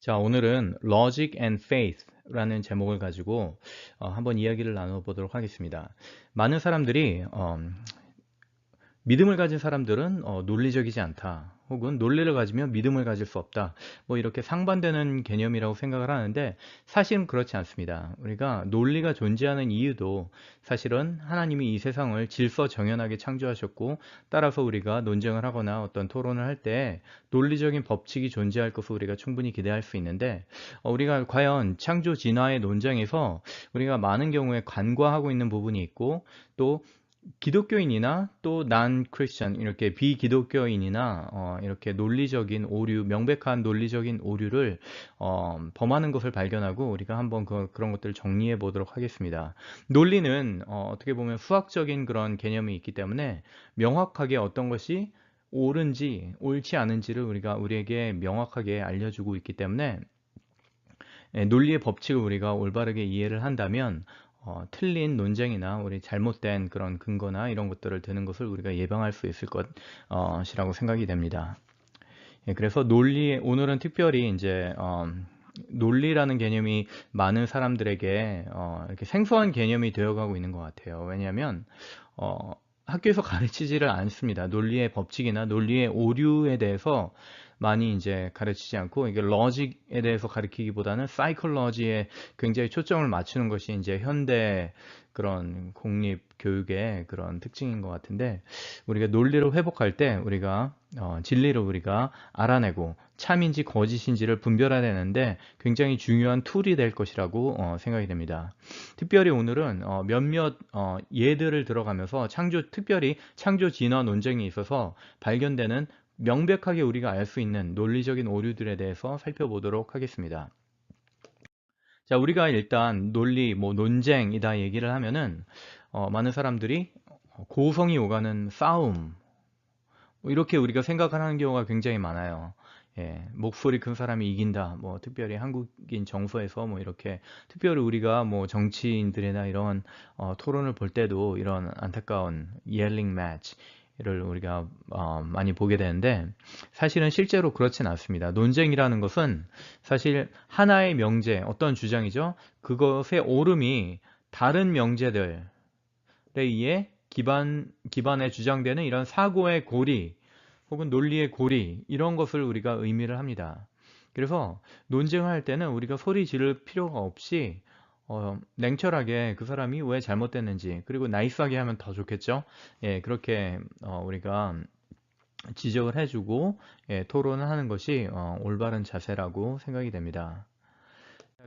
자, 오늘은 Logic and Faith라는 제목을 가지고 한번 이야기를 나눠보도록 하겠습니다. 많은 사람들이 믿음을 가진 사람들은 논리적이지 않다. 혹은 논리를 가지면 믿음을 가질 수 없다. 뭐 이렇게 상반되는 개념이라고 생각을 하는데 사실은 그렇지 않습니다. 우리가 논리가 존재하는 이유도 사실은 하나님이 이 세상을 질서정연하게 창조하셨고 따라서 우리가 논쟁을 하거나 어떤 토론을 할 때 논리적인 법칙이 존재할 것을 우리가 충분히 기대할 수 있는데 우리가 과연 창조 진화의 논쟁에서 우리가 많은 경우에 간과하고 있는 부분이 있고 또 기독교인이나 또 난 크리스천 이렇게 비기독교인이나 이렇게 논리적인 오류, 명백한 논리적인 오류를 범하는 것을 발견하고 우리가 한번 그런 것들을 정리해 보도록 하겠습니다. 논리는 어떻게 보면 수학적인 그런 개념이 있기 때문에 명확하게 어떤 것이 옳은지 옳지 않은지를 우리에게 명확하게 알려주고 있기 때문에 논리의 법칙을 우리가 올바르게 이해를 한다면 틀린 논쟁이나 우리 잘못된 그런 근거나 이런 것들을 드는 것을 우리가 예방할 수 있을 것이라고 생각이 됩니다. 그래서 오늘은 특별히 이제 논리라는 개념이 많은 사람들에게 이렇게 생소한 개념이 되어가고 있는 것 같아요. 왜냐하면 학교에서 가르치지를 않습니다. 논리의 법칙이나 논리의 오류에 대해서 많이 이제 가르치지 않고 이게 러직에 대해서 가르치기보다는 사이클러지에 굉장히 초점을 맞추는 것이 이제 현대 그런 공립 교육의 그런 특징인 것 같은데 우리가 논리를 회복할 때 우리가 진리를 우리가 알아내고 참인지 거짓인지를 분별해내는데 굉장히 중요한 툴이 될 것이라고 생각이 됩니다. 특별히 오늘은 몇몇 예들을 들어가면서 특별히 창조 진화 논쟁에 있어서 발견되는 명백하게 우리가 알 수 있는 논리적인 오류들에 대해서 살펴보도록 하겠습니다. 자, 우리가 일단 논리, 뭐 논쟁이다 얘기를 하면은 많은 사람들이 고성이 오가는 싸움 뭐 이렇게 우리가 생각을 하는 경우가 굉장히 많아요. 예, 목소리 큰 사람이 이긴다. 뭐 특별히 한국인 정서에서 뭐 이렇게 특별히 우리가 뭐 정치인들이나 이런 토론을 볼 때도 이런 안타까운 yelling match를 우리가 많이 보게 되는데 사실은 실제로 그렇진 않습니다. 논쟁이라는 것은 사실 하나의 명제, 어떤 주장이죠. 그것의 옳음이 다른 명제들 의해 기반에 주장되는 이런 사고의 고리 혹은 논리의 고리 이런 것을 우리가 의미를 합니다. 그래서 논쟁할 때는 우리가 소리 지를 필요가 없이 냉철하게 그 사람이 왜 잘못됐는지 그리고 나이스하게 하면 더 좋겠죠. 예, 그렇게 우리가 지적을 해주고 예, 토론을 하는 것이 올바른 자세라고 생각이 됩니다.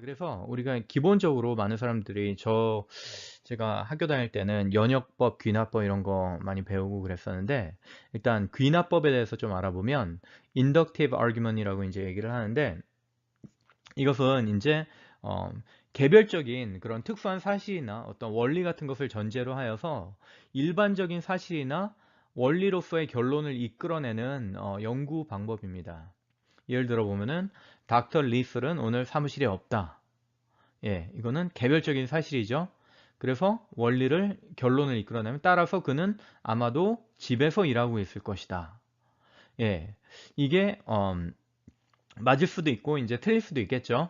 그래서 우리가 기본적으로 많은 사람들이 제가 학교 다닐 때는 연역법, 귀납법 이런 거 많이 배우고 그랬었는데 일단 귀납법에 대해서 좀 알아보면 inductive argument이라고 이제 얘기를 하는데 이것은 이제 어, 개별적인 그런 특수한 사실이나 어떤 원리 같은 것을 전제로 하여서 일반적인 사실이나 원리로서의 결론을 이끌어내는 연구 방법입니다. 예를 들어 보면은 닥터 리슬은 오늘 사무실에 없다. 예, 이거는 개별적인 사실이죠. 그래서 결론을 이끌어내면 따라서 그는 아마도 집에서 일하고 있을 것이다. 예, 이게 맞을 수도 있고 이제 틀릴 수도 있겠죠.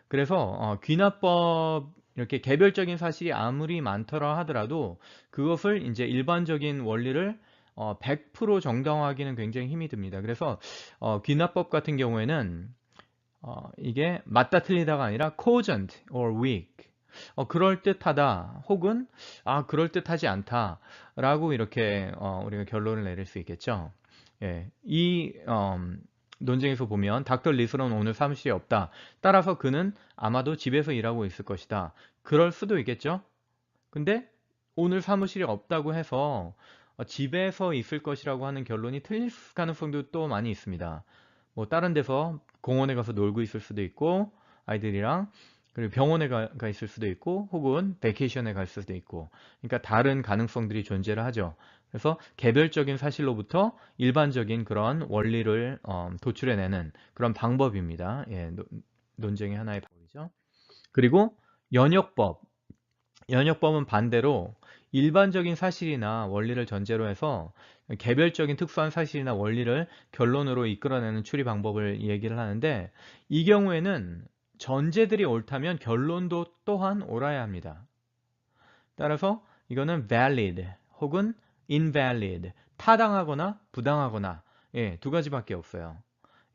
그래서 귀납법 이렇게 개별적인 사실이 아무리 많더라 하더라도 그것을 이제 일반적인 원리를 100% 정당화하기는 굉장히 힘이 듭니다. 그래서 귀납법 같은 경우에는 이게 맞다 틀리다가 아니라 cogent or weak 그럴듯하다 혹은 그럴듯하지 않다 라고 이렇게 우리가 결론을 내릴 수 있겠죠. 예, 이 논쟁에서 보면 닥터 리스는 오늘 사무실에 없다. 따라서 그는 아마도 집에서 일하고 있을 것이다. 그럴 수도 있겠죠. 근데 오늘 사무실에 없다고 해서 집에서 있을 것이라고 하는 결론이 틀릴 가능성도 또 많이 있습니다. 뭐 다른 데서 공원에 가서 놀고 있을 수도 있고 아이들이랑 그리고 병원에 가 있을 수도 있고 혹은 베케이션에 갈 수도 있고 그러니까 다른 가능성들이 존재를 하죠. 그래서 개별적인 사실로부터 일반적인 그런 원리를 도출해내는 그런 방법입니다. 예, 논쟁의 하나의 방법이죠. 그리고 연역법. 연역법은 반대로 일반적인 사실이나 원리를 전제로 해서 개별적인 특수한 사실이나 원리를 결론으로 이끌어내는 추리 방법을 얘기를 하는데, 이 경우에는 전제들이 옳다면 결론도 또한 옳아야 합니다. 따라서 이거는 valid 혹은 invalid, 타당하거나 부당하거나, 예, 두 가지밖에 없어요.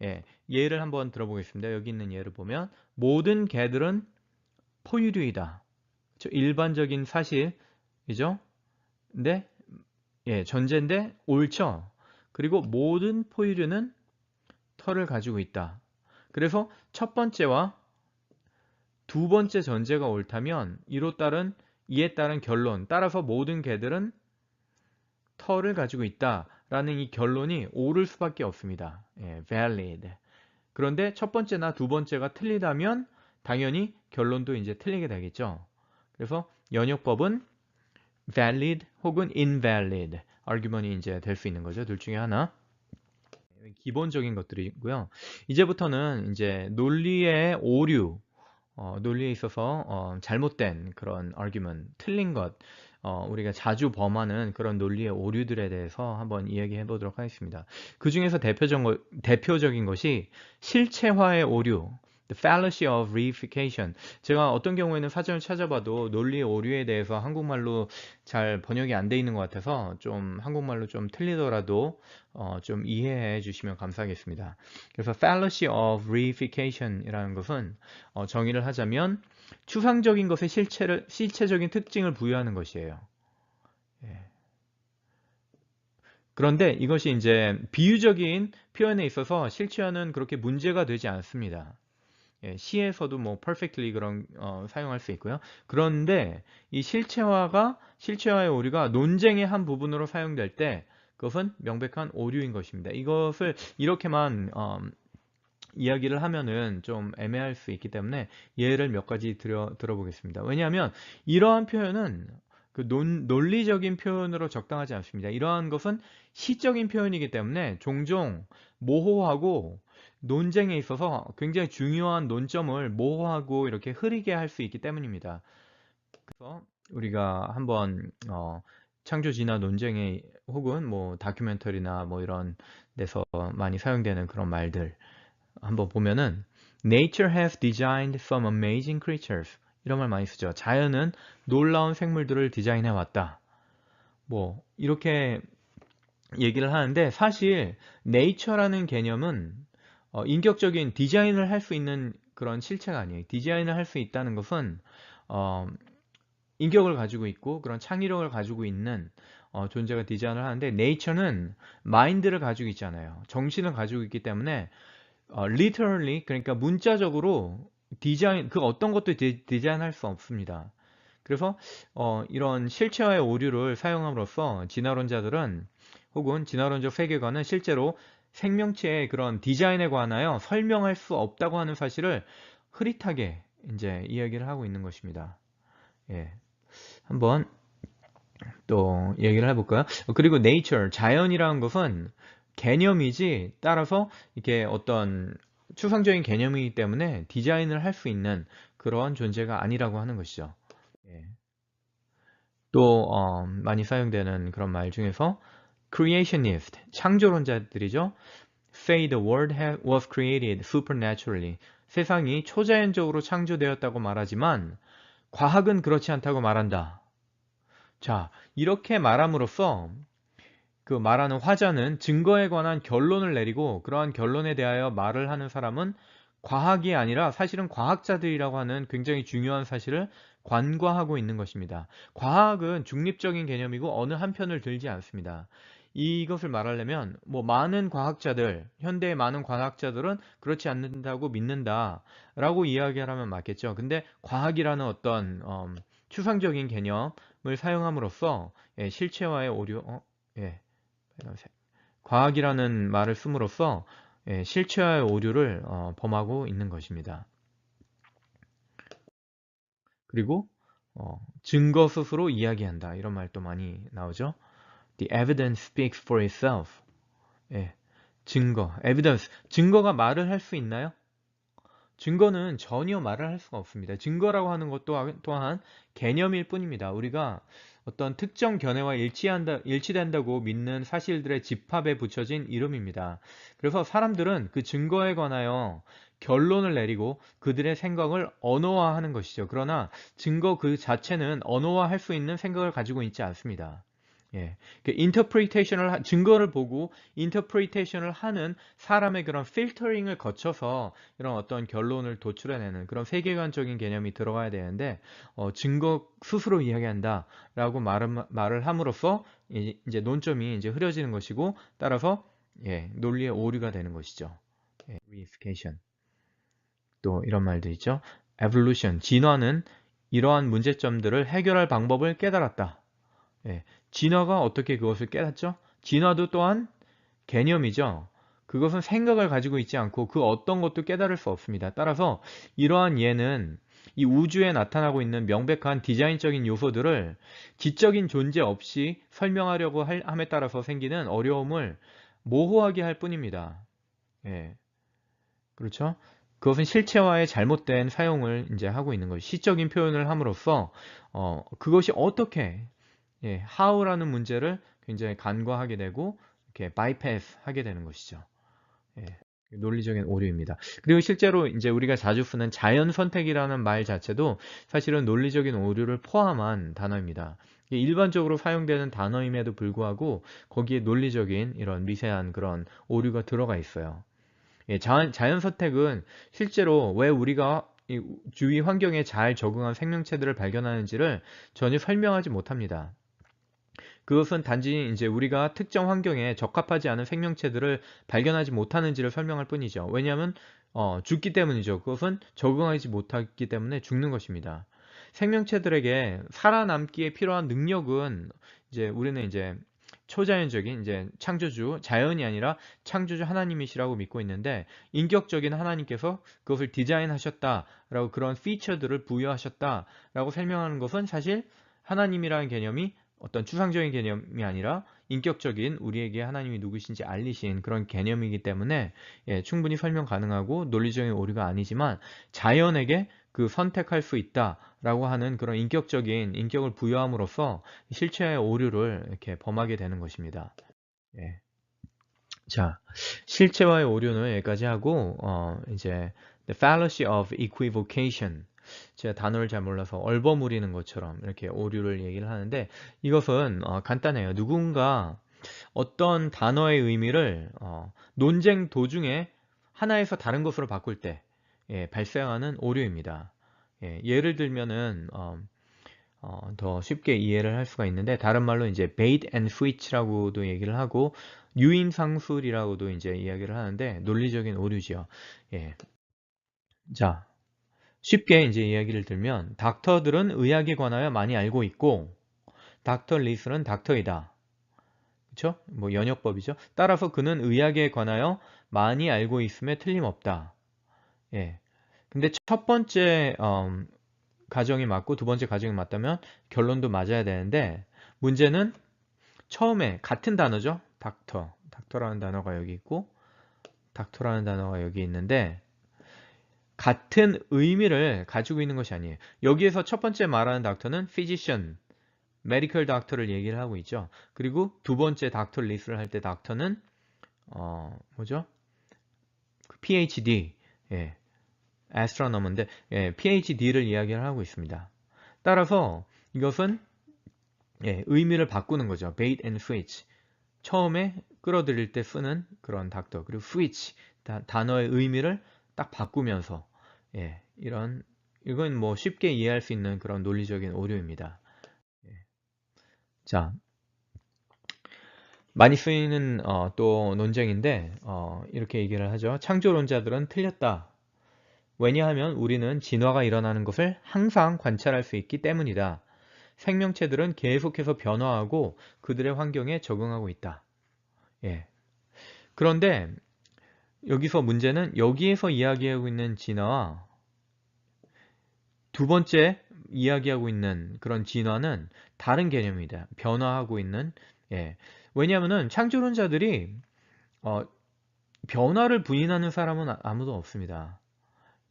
예, 예를 한번 들어보겠습니다. 여기 있는 예를 보면 모든 개들은 포유류이다. 일반적인 사실이죠. 근데 예, 전제인데 옳죠. 그리고 모든 포유류는 털을 가지고 있다. 그래서 첫 번째와 두 번째 전제가 옳다면 이에 따른 결론, 따라서 모든 개들은 털을 가지고 있다라는 이 결론이 옳을 수밖에 없습니다. 예, valid. 그런데 첫 번째나 두 번째가 틀리다면 당연히 결론도 이제 틀리게 되겠죠. 그래서 연역법은 valid 혹은 invalid argument이 이제 될 수 있는 거죠. 둘 중에 하나. 기본적인 것들이고요. 이제부터는 이제 논리의 오류, 논리에 있어서 잘못된 그런 argument, 틀린 것, 우리가 자주 범하는 그런 논리의 오류들에 대해서 한번 이야기해 보도록 하겠습니다. 그 중에서 대표적인 것이 실체화의 오류, the fallacy of reification. 제가 어떤 경우에는 사전을 찾아봐도 논리의 오류에 대해서 한국말로 잘 번역이 안 돼 있는 것 같아서 좀 한국말로 좀 틀리더라도 좀 이해해 주시면 감사하겠습니다. 그래서 fallacy of reification이라는 것은 정의를 하자면 추상적인 것의 실체적인 특징을 부여하는 것이에요. 예. 그런데 이것이 이제 비유적인 표현에 있어서 실체화는 그렇게 문제가 되지 않습니다. 예, 시에서도 뭐 perfectly 그런 사용할 수 있고요. 그런데 이 실체화의 오류가 논쟁의 한 부분으로 사용될 때 그것은 명백한 오류인 것입니다. 이것을 이렇게만 이야기를 하면은 좀 애매할 수 있기 때문에 예를 몇 가지 들어보겠습니다. 왜냐하면 이러한 표현은 그 논리적인 표현으로 적당하지 않습니다. 이러한 것은 시적인 표현이기 때문에 종종 모호하고 논쟁에 있어서 굉장히 중요한 논점을 모호하고 이렇게 흐리게 할 수 있기 때문입니다. 그래서 우리가 한번 창조 진화 논쟁에 혹은 뭐 다큐멘터리나 뭐 이런 데서 많이 사용되는 그런 말들 한번 보면은 Nature has designed some amazing creatures, 이런 말 많이 쓰죠. 자연은 놀라운 생물들을 디자인해 왔다. 뭐 이렇게 얘기를 하는데 사실 nature라는 개념은 인격적인 디자인을 할 수 있는 그런 실체가 아니에요. 디자인을 할 수 있다는 것은 어, 인격을 가지고 있고 그런 창의력을 가지고 있는 존재가 디자인을 하는데 nature는 마인드를 가지고 있잖아요. 정신을 가지고 있기 때문에 literally, 그러니까 문자적으로 그 어떤 것도 디자인할 수 없습니다. 그래서 이런 실체화의 오류를 사용함으로써 진화론자들은 혹은 진화론적 세계관은 실제로 생명체의 그런 디자인에 관하여 설명할 수 없다고 하는 사실을 흐릿하게 이제 이야기를 하고 있는 것입니다. 예. 한번 또 얘기를 해볼까요? 그리고 nature, 자연이라는 것은 개념이지 따라서 이게 어떤 추상적인 개념이기 때문에 디자인을 할 수 있는 그러한 존재가 아니라고 하는 것이죠. 예. 또 많이 사용되는 그런 말 중에서 creationist, 창조론자들이죠. Say the world was created supernaturally. 세상이 초자연적으로 창조되었다고 말하지만 과학은 그렇지 않다고 말한다. 자, 이렇게 말함으로써 그 말하는 화자는 증거에 관한 결론을 내리고 그러한 결론에 대하여 말을 하는 사람은 과학이 아니라 사실은 과학자들이라고 하는 굉장히 중요한 사실을 관과하고 있는 것입니다. 과학은 중립적인 개념이고 어느 한편을 들지 않습니다. 이것을 말하려면 뭐 많은 과학자들, 현대의 많은 과학자들은 그렇지 않는다고 믿는다라고 이야기를 하면 맞겠죠. 근데 과학이라는 어떤 추상적인 개념을 사용함으로써 실체화의 오류, 예, 빨간색. 과학이라는 말을 씀으로써 실체화의 오류를 범하고 있는 것입니다. 그리고 증거 스스로 이야기한다. 이런 말도 많이 나오죠. The evidence speaks for itself. 예, evidence. 증거가 말을 할 수 있나요? 증거는 전혀 말을 할 수가 없습니다. 증거라고 하는 것 또한 개념일 뿐입니다. 우리가 어떤 특정 견해와 일치된다고 믿는 사실들의 집합에 붙여진 이름입니다. 그래서 사람들은 그 증거에 관하여 결론을 내리고 그들의 생각을 언어화하는 것이죠. 그러나 증거 그 자체는 언어화할 수 있는 생각을 가지고 있지 않습니다. 예. 그 증거를 보고 인터프리테이션을 하는 사람의 그런 필터링을 거쳐서 이런 어떤 결론을 도출해내는 그런 세계관적인 개념이 들어가야 되는데, 증거 스스로 이야기한다라고 말을 함으로써 이제 논점이 이제 흐려지는 것이고, 따라서 예, 논리의 오류가 되는 것이죠. 예, reification. 또 이런 말도 있죠. evolution, 진화는 이러한 문제점들을 해결할 방법을 깨달았다. 예, 진화가 어떻게 그것을 깨닫죠? 진화도 또한 개념이죠. 그것은 생각을 가지고 있지 않고 그 어떤 것도 깨달을 수 없습니다. 따라서 이러한 예는 이 우주에 나타나고 있는 명백한 디자인적인 요소들을 지적인 존재 없이 설명하려고 함에 따라서 생기는 어려움을 모호하게 할 뿐입니다. 예, 그렇죠? 그것은 실체화의 잘못된 사용을 이제 하고 있는 거죠. 시적인 표현을 함으로써 그것이 어떻게 예, how라는 문제를 굉장히 간과하게 되고 이렇게 bypass 하게 되는 것이죠. 예, 논리적인 오류입니다. 그리고 실제로 이제 우리가 자주 쓰는 자연 선택이라는 말 자체도 사실은 논리적인 오류를 포함한 단어입니다. 이게 일반적으로 사용되는 단어임에도 불구하고 거기에 논리적인 이런 미세한 그런 오류가 들어가 있어요. 예, 자연 선택은 실제로 왜 우리가 이 주위 환경에 잘 적응한 생명체들을 발견하는지를 전혀 설명하지 못합니다. 그것은 단지 이제 우리가 특정 환경에 적합하지 않은 생명체들을 발견하지 못하는지를 설명할 뿐이죠. 왜냐하면 죽기 때문이죠. 그것은 적응하지 못하기 때문에 죽는 것입니다. 생명체들에게 살아남기에 필요한 능력은 이제 우리는 이제 초자연적인 이제 창조주, 자연이 아니라 창조주 하나님이시라고 믿고 있는데, 인격적인 하나님께서 그것을 디자인하셨다라고 그런 피처들을 부여하셨다라고 설명하는 것은 사실 하나님이라는 개념이 어떤 추상적인 개념이 아니라 인격적인 우리에게 하나님이 누구신지 알리신 그런 개념이기 때문에 예, 충분히 설명 가능하고 논리적인 오류가 아니지만, 자연에게 그 선택할 수 있다라고 하는 그런 인격적인 인격을 부여함으로써 실체의 오류를 이렇게 범하게 되는 것입니다. 예. 자, 실체와의 오류는 여기까지 하고 이제 the fallacy of equivocation, 제가 단어를 잘 몰라서 얼버무리는 것처럼 이렇게 오류를 얘기를 하는데, 이것은 간단해요. 누군가 어떤 단어의 의미를 논쟁 도중에 하나에서 다른 것으로 바꿀 때 예, 발생하는 오류입니다. 예, 예를 들면은 더 쉽게 이해를 할 수가 있는데, 다른 말로 이제 bait and switch라고도 얘기를 하고 유인상술이라고도 이제 이야기를 하는데, 논리적인 오류지요. 예. 자, 쉽게 이제 이야기를 들면, 닥터들은 의학에 관하여 많이 알고 있고 닥터 리슬은 닥터이다. 그쵸? 뭐 연역법이죠. 따라서 그는 의학에 관하여 많이 알고 있음에 틀림없다. 예. 근데 첫 번째 가정이 맞고 두 번째 가정이 맞다면 결론도 맞아야 되는데, 문제는 처음에 같은 단어죠. 닥터라는 단어가 여기 있고 닥터라는 단어가 여기 있는데 같은 의미를 가지고 있는 것이 아니에요. 여기에서 첫 번째 말하는 닥터는 physician, medical doctor를 얘기를 하고 있죠. 그리고 두 번째 닥터 리스를 할 때 닥터는 뭐죠? PhD, 예, astronomer인데 예, PhD를 이야기를 하고 있습니다. 따라서 이것은 예, 의미를 바꾸는 거죠. bait and switch. 처음에 끌어들일 때 쓰는 그런 닥터, 그리고 switch, 단어의 의미를 딱 바꾸면서 예, 이건 뭐 쉽게 이해할 수 있는 그런 논리적인 오류입니다. 예. 자, 많이 쓰이는 또 논쟁인데 이렇게 얘기를 하죠. 창조론자들은 틀렸다. 왜냐하면 우리는 진화가 일어나는 것을 항상 관찰할 수 있기 때문이다. 생명체들은 계속해서 변화하고 그들의 환경에 적응하고 있다. 예. 그런데 여기서 문제는 여기에서 이야기하고 있는 진화와 두 번째 이야기하고 있는 그런 진화는 다른 개념이다. 변화하고 있는. 예. 왜냐하면은 창조론자들이 어, 변화를 부인하는 사람은 아무도 없습니다.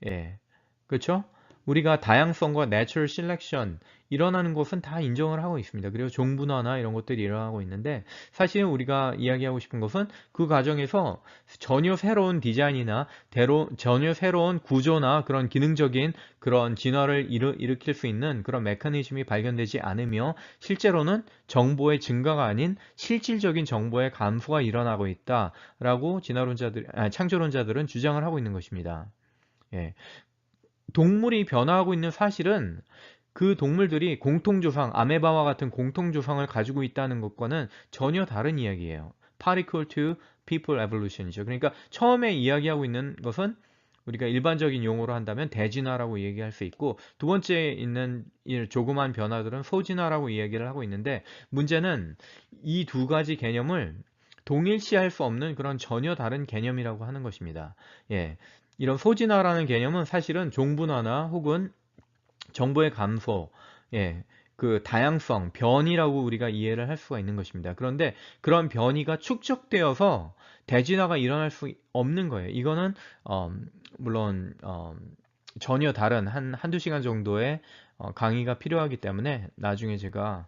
예. 그렇죠? 우리가 다양성과 natural selection 일어나는 것은 다 인정을 하고 있습니다. 그리고 종분화나 이런 것들이 일어나고 있는데 사실은 우리가 이야기하고 싶은 것은 그 과정에서 전혀 새로운 디자인이나 전혀 새로운 구조나 그런 기능적인 그런 진화를 일으킬 수 있는 그런 메커니즘이 발견되지 않으며 실제로는 정보의 증가가 아닌 실질적인 정보의 감소가 일어나고 있다라고 창조론자들은 주장을 하고 있는 것입니다. 예. 동물이 변화하고 있는 사실은 그 동물들이 공통조상, 아메바와 같은 공통조상을 가지고 있다는 것과는 전혀 다른 이야기예요. Particle to people evolution이죠. 그러니까 처음에 이야기하고 있는 것은 우리가 일반적인 용어로 한다면 대진화라고 얘기할 수 있고 두 번째에 있는 이 조그만 변화들은 소진화라고 이야기를 하고 있는데 문제는 이 두 가지 개념을 동일시할 수 없는 그런 전혀 다른 개념이라고 하는 것입니다. 예. 이런 소진화라는 개념은 사실은 종분화나 혹은 정보의 감소, 예, 그 다양성, 변이라고 우리가 이해를 할 수가 있는 것입니다. 그런데 그런 변이가 축적되어서 대진화가 일어날 수 없는 거예요. 이거는 물론 전혀 다른 한두 시간 정도의 강의가 필요하기 때문에 나중에 제가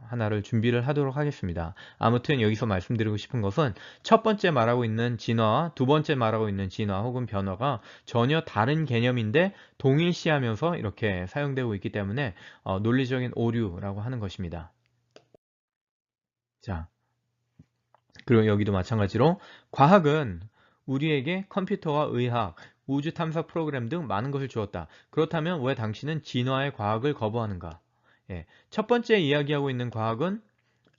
하나를 준비를 하도록 하겠습니다. 아무튼 여기서 말씀드리고 싶은 것은 첫 번째 말하고 있는 진화와 두 번째 말하고 있는 진화 혹은 변화가 전혀 다른 개념인데 동일시하면서 이렇게 사용되고 있기 때문에 논리적인 오류라고 하는 것입니다. 자, 그리고 여기도 마찬가지로 과학은 우리에게 컴퓨터와 의학, 우주 탐사 프로그램 등 많은 것을 주었다. 그렇다면 왜 당신은 진화의 과학을 거부하는가? 예, 첫 번째 이야기하고 있는 과학은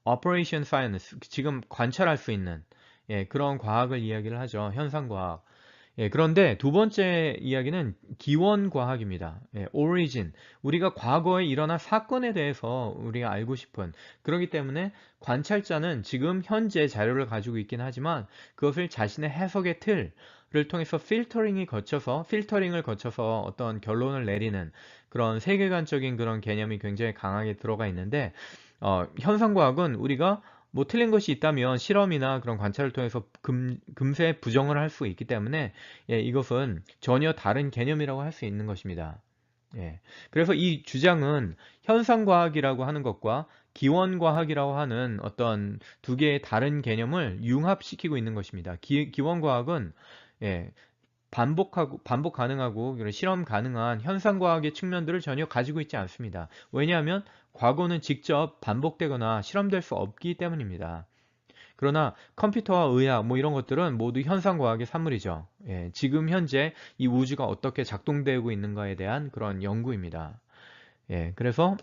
Operation Science, 지금 관찰할 수 있는 그런 과학을 이야기를 하죠. 현상과학. 그런데 두 번째 이야기는 기원과학입니다. Origin. 우리가 과거에 일어난 사건에 대해서 우리가 알고 싶은 그렇기 때문에 관찰자는 지금 현재 자료를 가지고 있긴 하지만 그것을 자신의 해석의 틀을 통해서 필터링을 거쳐서 어떤 결론을 내리는 그런 세계관적인 그런 개념이 굉장히 강하게 들어가 있는데 현상과학은 우리가 뭐 틀린 것이 있다면 실험이나 그런 관찰을 통해서 금세 부정을 할 수 있기 때문에 이것은 전혀 다른 개념이라고 할 수 있는 것입니다. 그래서 이 주장은 현상과학이라고 하는 것과 기원과학이라고 하는 어떤 두 개의 다른 개념을 융합시키고 있는 것입니다. 기원과학은 반복 가능하고 실험 가능한 현상과학의 측면들을 전혀 가지고 있지 않습니다. 왜냐하면 과거는 직접 반복되거나 실험될 수 없기 때문입니다. 그러나 컴퓨터와 의학 뭐 이런 것들은 모두 현상과학의 산물이죠. 지금 현재 이 우주가 어떻게 작동되고 있는가에 대한 그런 연구입니다. 그래서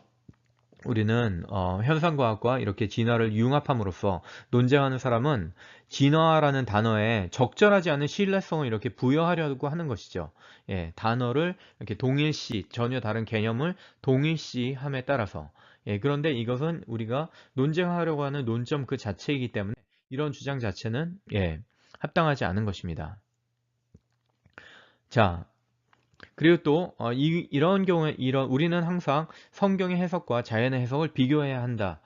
우리는 현상과학과 이렇게 진화를 융합함으로써 논쟁하는 사람은 진화라는 단어에 적절하지 않은 신뢰성을 이렇게 부여하려고 하는 것이죠. 단어를 이렇게 동일시, 전혀 다른 개념을 동일시함에 따라서. 그런데 이것은 우리가 논쟁하려고 하는 논점 그 자체이기 때문에 이런 주장 자체는 합당하지 않은 것입니다. 자, 그리고 또 이런 경우에 우리는 항상 성경의 해석과 자연의 해석을 비교해야 한다.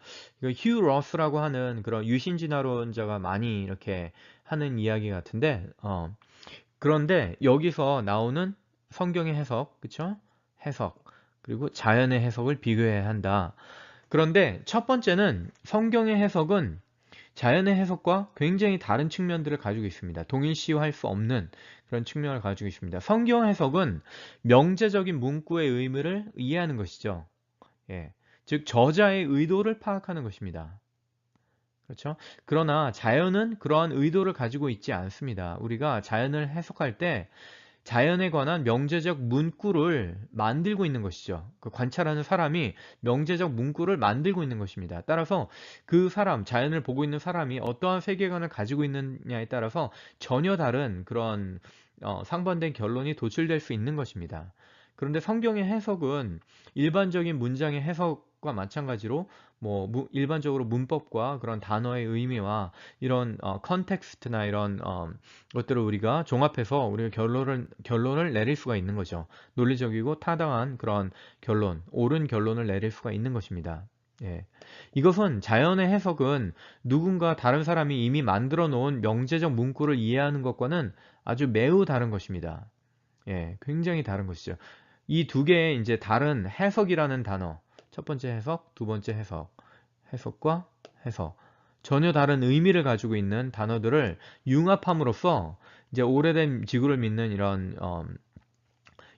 휴 러스라고 하는 그런 유신진화론자가 많이 이렇게 하는 이야기 같은데 그런데 여기서 나오는 성경의 해석, 그쵸? 해석 그리고 자연의 해석을 비교해야 한다. 그런데 첫 번째는 성경의 해석은 자연의 해석과 굉장히 다른 측면들을 가지고 있습니다. 동일시할 수 없는 그런 측면을 가지고 있습니다. 성경 해석은 명제적인 문구의 의미를 이해하는 것이죠. 즉 저자의 의도를 파악하는 것입니다. 그렇죠? 그러나 자연은 그러한 의도를 가지고 있지 않습니다. 우리가 자연을 해석할 때 자연에 관한 명제적 문구를 만들고 있는 것이죠. 그 관찰하는 사람이 명제적 문구를 만들고 있는 것입니다. 따라서 그 사람, 자연을 보고 있는 사람이 어떠한 세계관을 가지고 있느냐에 따라서 전혀 다른 그런 상반된 결론이 도출될 수 있는 것입니다. 그런데 성경의 해석은 일반적인 문장의 해석과 마찬가지로 뭐 일반적으로 문법과 그런 단어의 의미와 이런 컨텍스트나 이런 것들을 우리가 종합해서 우리가 결론을 내릴 수가 있는 거죠. 논리적이고 타당한 그런 결론, 옳은 결론을 내릴 수가 있는 것입니다. 이것은 자연의 해석은 누군가 다른 사람이 이미 만들어 놓은 명제적 문구를 이해하는 것과는 아주 매우 다른 것입니다. 굉장히 다른 것이죠. 이 두 개의 이제 다른 해석이라는 단어, 첫 번째 해석, 두 번째 해석, 해석과 해석, 전혀 다른 의미를 가지고 있는 단어들을 융합함으로써 이제 오래된 지구를 믿는 이런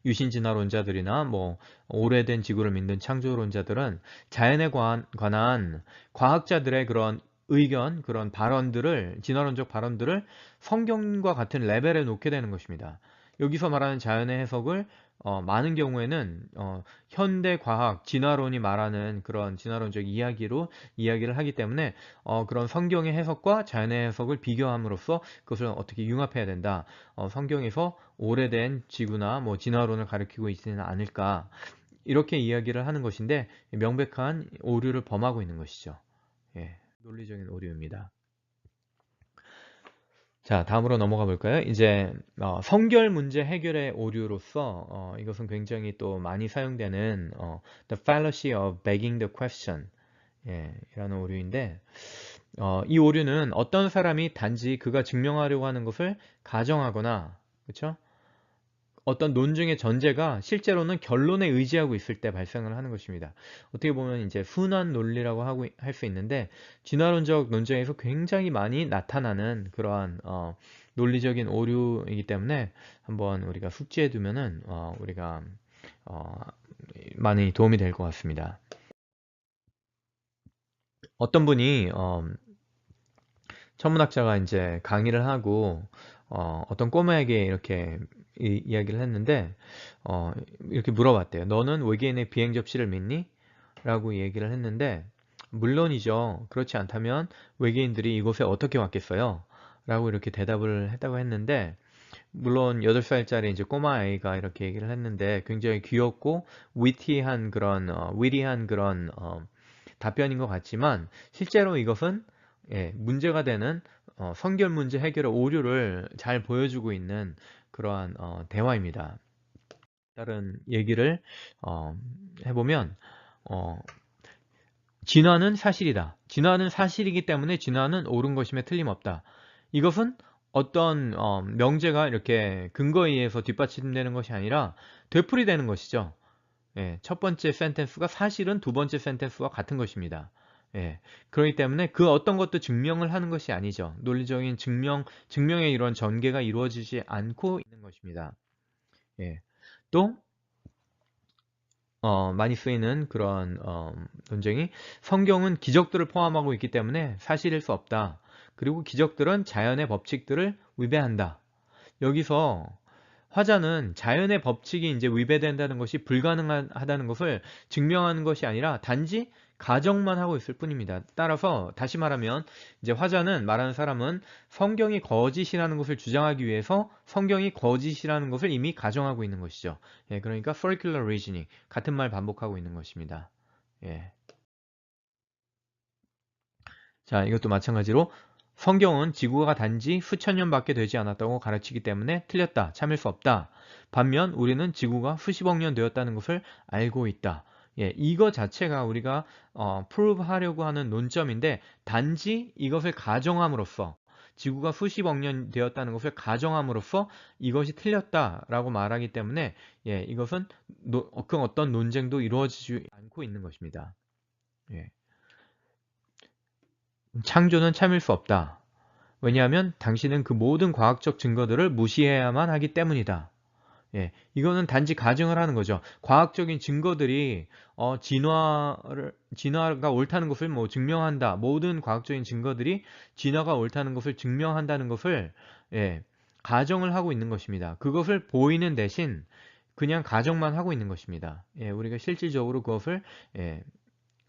유신진화론자들이나 뭐 오래된 지구를 믿는 창조론자들은 자연에 관한 과학자들의 그런 의견, 그런 발언들을, 진화론적 발언들을 성경과 같은 레벨에 놓게 되는 것입니다. 여기서 말하는 자연의 해석을 많은 경우에는 현대 과학, 진화론이 말하는 그런 진화론적 이야기를 하기 때문에 그런 성경의 해석과 자연의 해석을 비교함으로써 그것을 어떻게 융합해야 된다. 성경에서 오래된 지구나 뭐 진화론을 가리키고 있지는 않을까. 이렇게 이야기를 하는 것인데 명백한 오류를 범하고 있는 것이죠. 예, 논리적인 오류입니다. 자, 다음으로 넘어가 볼까요? 이제 성결 문제 해결의 오류로서 이것은 굉장히 또 많이 사용되는 the fallacy of begging the question, 예, 이라는 오류인데 이 오류는 어떤 사람이 단지 그가 증명하려고 하는 것을 가정하거나, 그렇죠? 어떤 논증의 전제가 실제로는 결론에 의지하고 있을 때 발생을 하는 것입니다. 어떻게 보면 이제 순환 논리라고 할 수 있는데 진화론적 논쟁에서 굉장히 많이 나타나는 그러한 논리적인 오류이기 때문에 한번 우리가 숙지해 두면은 우리가 많이 도움이 될 것 같습니다. 어떤 분이 천문학자가 이제 강의를 하고 어떤 꼬마에게 이렇게 이야기를 했는데 이렇게 물어봤대요. 너는 외계인의 비행 접시를 믿니? 라고 얘기를 했는데 물론이죠. 그렇지 않다면 외계인들이 이곳에 어떻게 왔겠어요? 라고 이렇게 대답을 했다고 했는데 물론 8살짜리 이제 꼬마 아이가 이렇게 얘기를 했는데 굉장히 귀엽고 위리한 그런 답변인 것 같지만 실제로 이것은 문제가 되는 성결 문제 해결의 오류를 잘 보여주고 있는 그러한 대화입니다. 다른 얘기를 해보면 진화는 사실이다. 진화는 사실이기 때문에 진화는 옳은 것임에 틀림없다. 이것은 어떤 명제가 이렇게 근거에 의해서 뒷받침되는 것이 아니라 되풀이되는 것이죠. 예, 첫 번째 센텐스가 사실은 두 번째 센텐스와 같은 것입니다. 예, 그렇기 때문에 그 어떤 것도 증명을 하는 것이 아니죠. 논리적인 증명의 이런 전개가 이루어지지 않고 있는 것입니다. 예, 또 많이 쓰이는 그런 논쟁이 성경은 기적들을 포함하고 있기 때문에 사실일 수 없다. 그리고 기적들은 자연의 법칙들을 위배한다. 여기서 화자는 자연의 법칙이 이제 위배된다는 것이 불가능하다는 것을 증명하는 것이 아니라 단지 가정만 하고 있을 뿐입니다. 따라서 다시 말하면 이제 화자는 말하는 사람은 성경이 거짓이라는 것을 주장하기 위해서 성경이 거짓이라는 것을 이미 가정하고 있는 것이죠. 예, 그러니까 circular reasoning, 같은 말 반복하고 있는 것입니다. 예. 자, 이것도 마찬가지로 성경은 지구가 단지 수천 년밖에 되지 않았다고 가르치기 때문에 틀렸다, 참을 수 없다. 반면 우리는 지구가 수십억 년 되었다는 것을 알고 있다. 예, 이거 자체가 우리가 prove 하려고 하는 논점인데 단지 이것을 가정함으로써 지구가 수십억 년 되었다는 것을 가정함으로써 이것이 틀렸다라고 말하기 때문에 예, 이것은 그 어떤 논쟁도 이루어지지 않고 있는 것입니다. 예. 창조는 참을 수 없다. 왜냐하면 당신은 그 모든 과학적 증거들을 무시해야만 하기 때문이다. 예, 이거는 단지 가정을 하는 거죠. 과학적인 증거들이 진화가 옳다는 것을 뭐 증명한다. 모든 과학적인 증거들이 진화가 옳다는 것을 증명한다는 것을 예, 가정을 하고 있는 것입니다. 그것을 보이는 대신 그냥 가정만 하고 있는 것입니다. 예, 우리가 실질적으로 그것을 예,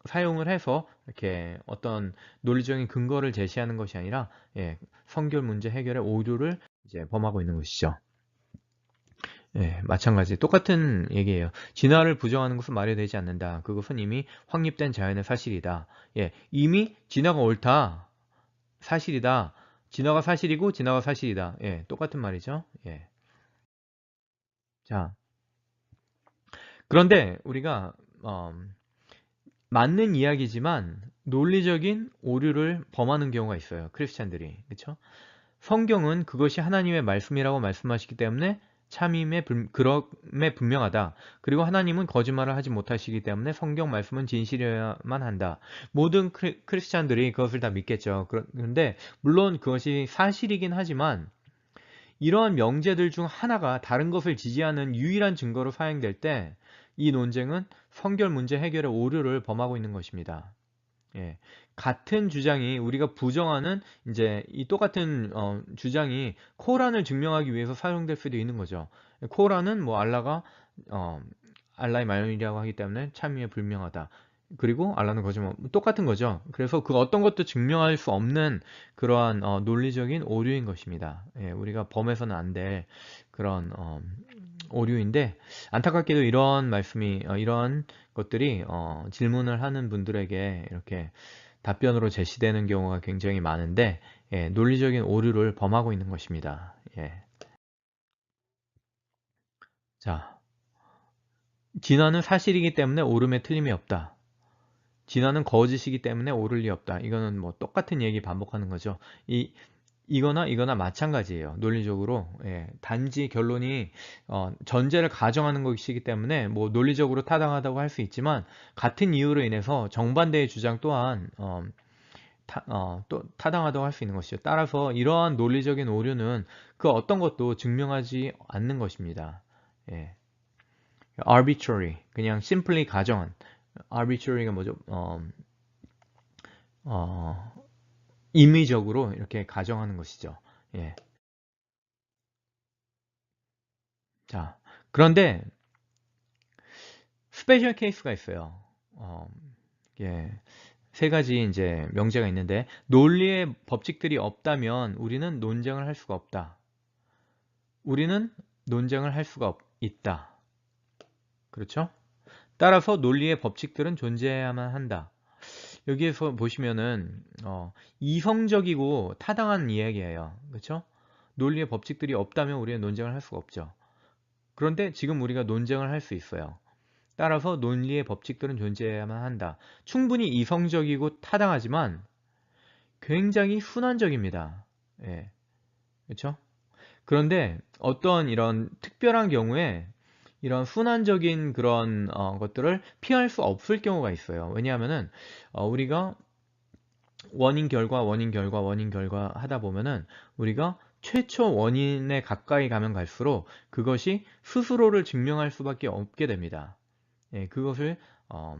사용을 해서 이렇게 어떤 논리적인 근거를 제시하는 것이 아니라 예, 성결 문제 해결의 오류를 이제 범하고 있는 것이죠. 예, 마찬가지 똑같은 얘기예요. 진화를 부정하는 것은 말이 되지 않는다. 그것은 이미 확립된 자연의 사실이다. 예, 이미 진화가 옳다. 사실이다. 진화가 사실이고 진화가 사실이다. 예, 똑같은 말이죠. 예. 자, 그런데 우리가 맞는 이야기지만 논리적인 오류를 범하는 경우가 있어요. 크리스찬들이. 그렇죠? 성경은 그것이 하나님의 말씀이라고 말씀하시기 때문에 그럼에 분명하다. 그리고 하나님은 거짓말을 하지 못하시기 때문에 성경 말씀은 진실이어야만 한다. 모든 크리스찬들이 그것을 다 믿겠죠. 그런데 물론 그것이 사실이긴 하지만 이러한 명제들 중 하나가 다른 것을 지지하는 유일한 증거로 사용될 때 이 논쟁은 성결 문제 해결의 오류를 범하고 있는 것입니다. 예. 같은 주장이 우리가 부정하는 이제 이 똑같은 주장이 코란을 증명하기 위해서 사용될 수도 있는 거죠. 코란은 뭐 어, 알라의 말이라고 하기 때문에 참여에 불명하다. 그리고 알라는 거짓말 똑같은 거죠. 그래서 그 어떤 것도 증명할 수 없는 그러한 논리적인 오류인 것입니다. 예, 우리가 범해서는 안 될 그런 오류인데 안타깝게도 이런 말씀이 이런 것들이 질문을 하는 분들에게 이렇게 답변으로 제시되는 경우가 굉장히 많은데 예, 논리적인 오류를 범하고 있는 것입니다. 예. 자, 진화는 사실이기 때문에 옳음에 틀림이 없다. 진화는 거짓이기 때문에 옳을 리 없다. 이거는 뭐 똑같은 얘기 반복하는 거죠. 이거나 마찬가지예요. 논리적으로. 예, 단지 결론이 전제를 가정하는 것이기 때문에 뭐 논리적으로 타당하다고 할 수 있지만 같은 이유로 인해서 정반대의 주장 또한 또 타당하다고 할 수 있는 것이죠. 따라서 이러한 논리적인 오류는 그 어떤 것도 증명하지 않는 것입니다. 예. arbitrary, 그냥 simply 가정한. arbitrary가 뭐죠? 어, 임의적으로 이렇게 가정하는 것이죠. 예. 자, 그런데 스페셜 케이스가 있어요. 어, 예. 세 가지 이제 명제가 있는데 논리의 법칙들이 없다면 우리는 논쟁을 할 수가 없다. 우리는 논쟁을 할 수가 있다. 그렇죠? 따라서 논리의 법칙들은 존재해야만 한다. 여기에서 보시면은 이성적이고 타당한 이야기예요. 그렇죠? 논리의 법칙들이 없다면 우리는 논쟁을 할 수가 없죠. 그런데 지금 우리가 논쟁을 할 수 있어요. 따라서 논리의 법칙들은 존재해야만 한다. 충분히 이성적이고 타당하지만 굉장히 순환적입니다. 예. 그렇죠? 그런데 어떤 이런 특별한 경우에 이런 순환적인 그런 것들을 피할 수 없을 경우가 있어요. 왜냐하면은 우리가 원인 결과 원인 결과 원인 결과 하다 보면은 우리가 최초 원인에 가까이 가면 갈수록 그것이 스스로를 증명할 수밖에 없게 됩니다. 예, 그것을 어,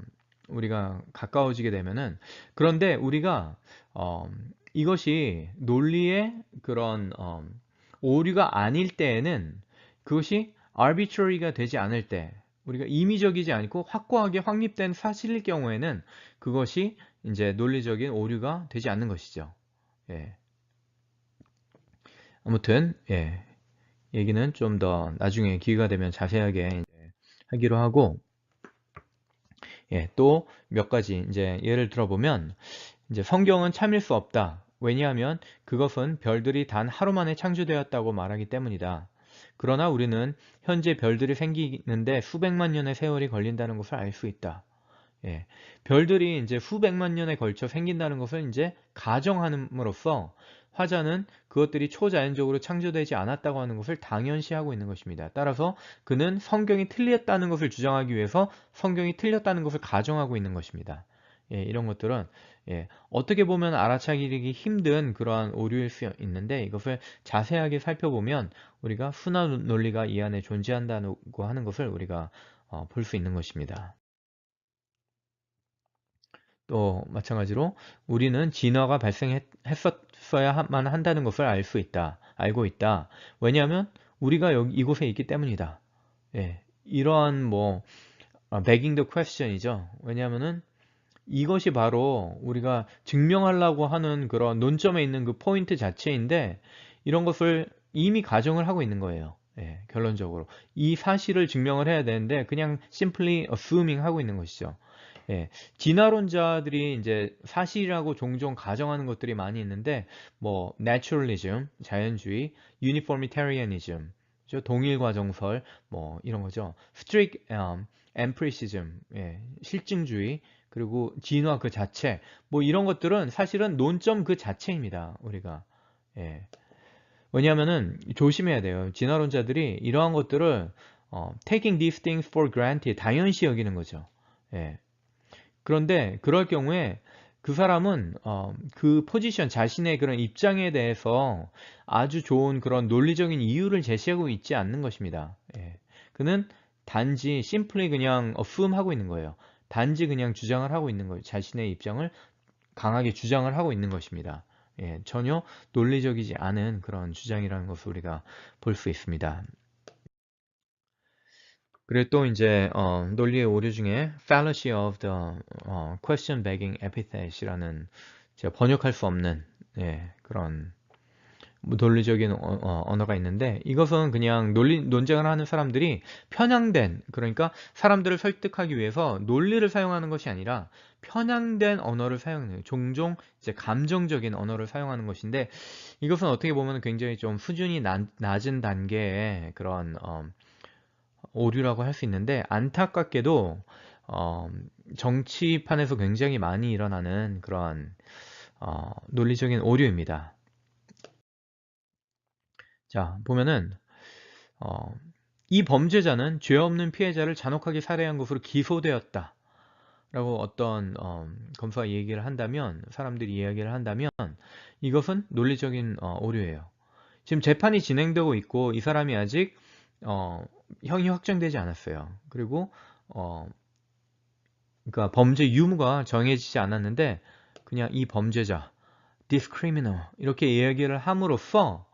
우리가 가까워지게 되면은 그런데 우리가 어, 이것이 논리의 그런 오류가 아닐 때에는 그것이 arbitrary가 되지 않을 때 우리가 임의적이지 않고 확고하게 확립된 사실일 경우에는 그것이 이제 논리적인 오류가 되지 않는 것이죠. 예. 아무튼 예. 얘기는 좀 더 나중에 기회가 되면 자세하게 이제 하기로 하고 예, 또 몇 가지 이제 예를 들어보면 이제 성경은 참일 수 없다. 왜냐하면 그것은 별들이 단 하루 만에 창조되었다고 말하기 때문이다. 그러나 우리는 현재 별들이 생기는데 수백만 년의 세월이 걸린다는 것을 알 수 있다. 예, 별들이 이제 수백만 년에 걸쳐 생긴다는 것을 이제 가정함으로써 화자는 그것들이 초자연적으로 창조되지 않았다고 하는 것을 당연시하고 있는 것입니다. 따라서 그는 성경이 틀렸다는 것을 주장하기 위해서 성경이 틀렸다는 것을 가정하고 있는 것입니다. 예, 이런 것들은 어떻게 보면 알아차리기 힘든 그러한 오류일 수 있는데 이것을 자세하게 살펴보면 우리가 순환 논리가 이 안에 존재한다고 하는 것을 우리가 볼 수 있는 것입니다. 또 마찬가지로 우리는 진화가 발생했었어야만 한다는 것을 알고 있다. 왜냐하면 우리가 이곳에 있기 때문이다. 예, 이러한 뭐 begging the question이죠. 왜냐하면은 이것이 바로 우리가 증명하려고 하는 그런 논점에 있는 그 포인트 자체인데 이런 것을 이미 가정을 하고 있는 거예요. 예, 결론적으로 이 사실을 증명을 해야 되는데 그냥 simply assuming 하고 있는 것이죠. 예, 진화론자들이 이제 사실이라고 종종 가정하는 것들이 많이 있는데 뭐 naturalism, 자연주의, uniformitarianism, 동일과정설 뭐 이런 거죠. strict empiricism, 실증주의, 그리고 진화 그 자체 뭐 이런 것들은 사실은 논점 그 자체입니다. 우리가 예. 왜냐하면은 조심해야 돼요. 진화론자들이 이러한 것들을 taking these things for granted, 당연시 여기는 거죠. 예. 그런데 그럴 경우에 그 사람은 그 포지션, 자신의 그런 입장에 대해서 아주 좋은 그런 논리적인 이유를 제시하고 있지 않는 것입니다. 예. 그는 단지 simply 그냥 assume 하고 있는 거예요. 단지 그냥 주장을 하고 있는 거예요. 자신의 입장을 강하게 주장을 하고 있는 것입니다. 예, 전혀 논리적이지 않은 그런 주장이라는 것을 우리가 볼 수 있습니다. 그리고 또 이제 논리의 오류 중에 fallacy of the question begging epithet이라는 제가 번역할 수 없는 그런 논리적인 언어가 있는데, 이것은 그냥 논쟁을 하는 사람들이 편향된, 그러니까 사람들을 설득하기 위해서 논리를 사용하는 것이 아니라 편향된 언어를 사용해요. 종종 이제 감정적인 언어를 사용하는 것인데, 이것은 어떻게 보면 굉장히 좀 수준이 낮은 단계의 그런 오류라고 할 수 있는데, 안타깝게도 어, 정치판에서 굉장히 많이 일어나는 그런 논리적인 오류입니다. 자, 보면은 어, 이 범죄자는 죄 없는 피해자를 잔혹하게 살해한 것으로 기소되었다 라고 어떤 검사가 얘기를 한다면, 사람들이 이야기를 한다면, 이것은 논리적인 오류예요. 지금 재판이 진행되고 있고 이 사람이 아직 형이 확정되지 않았어요. 그리고 어, 그러니까 범죄 유무가 정해지지 않았는데, 그냥 이 범죄자, this criminal 이렇게 이야기를 함으로써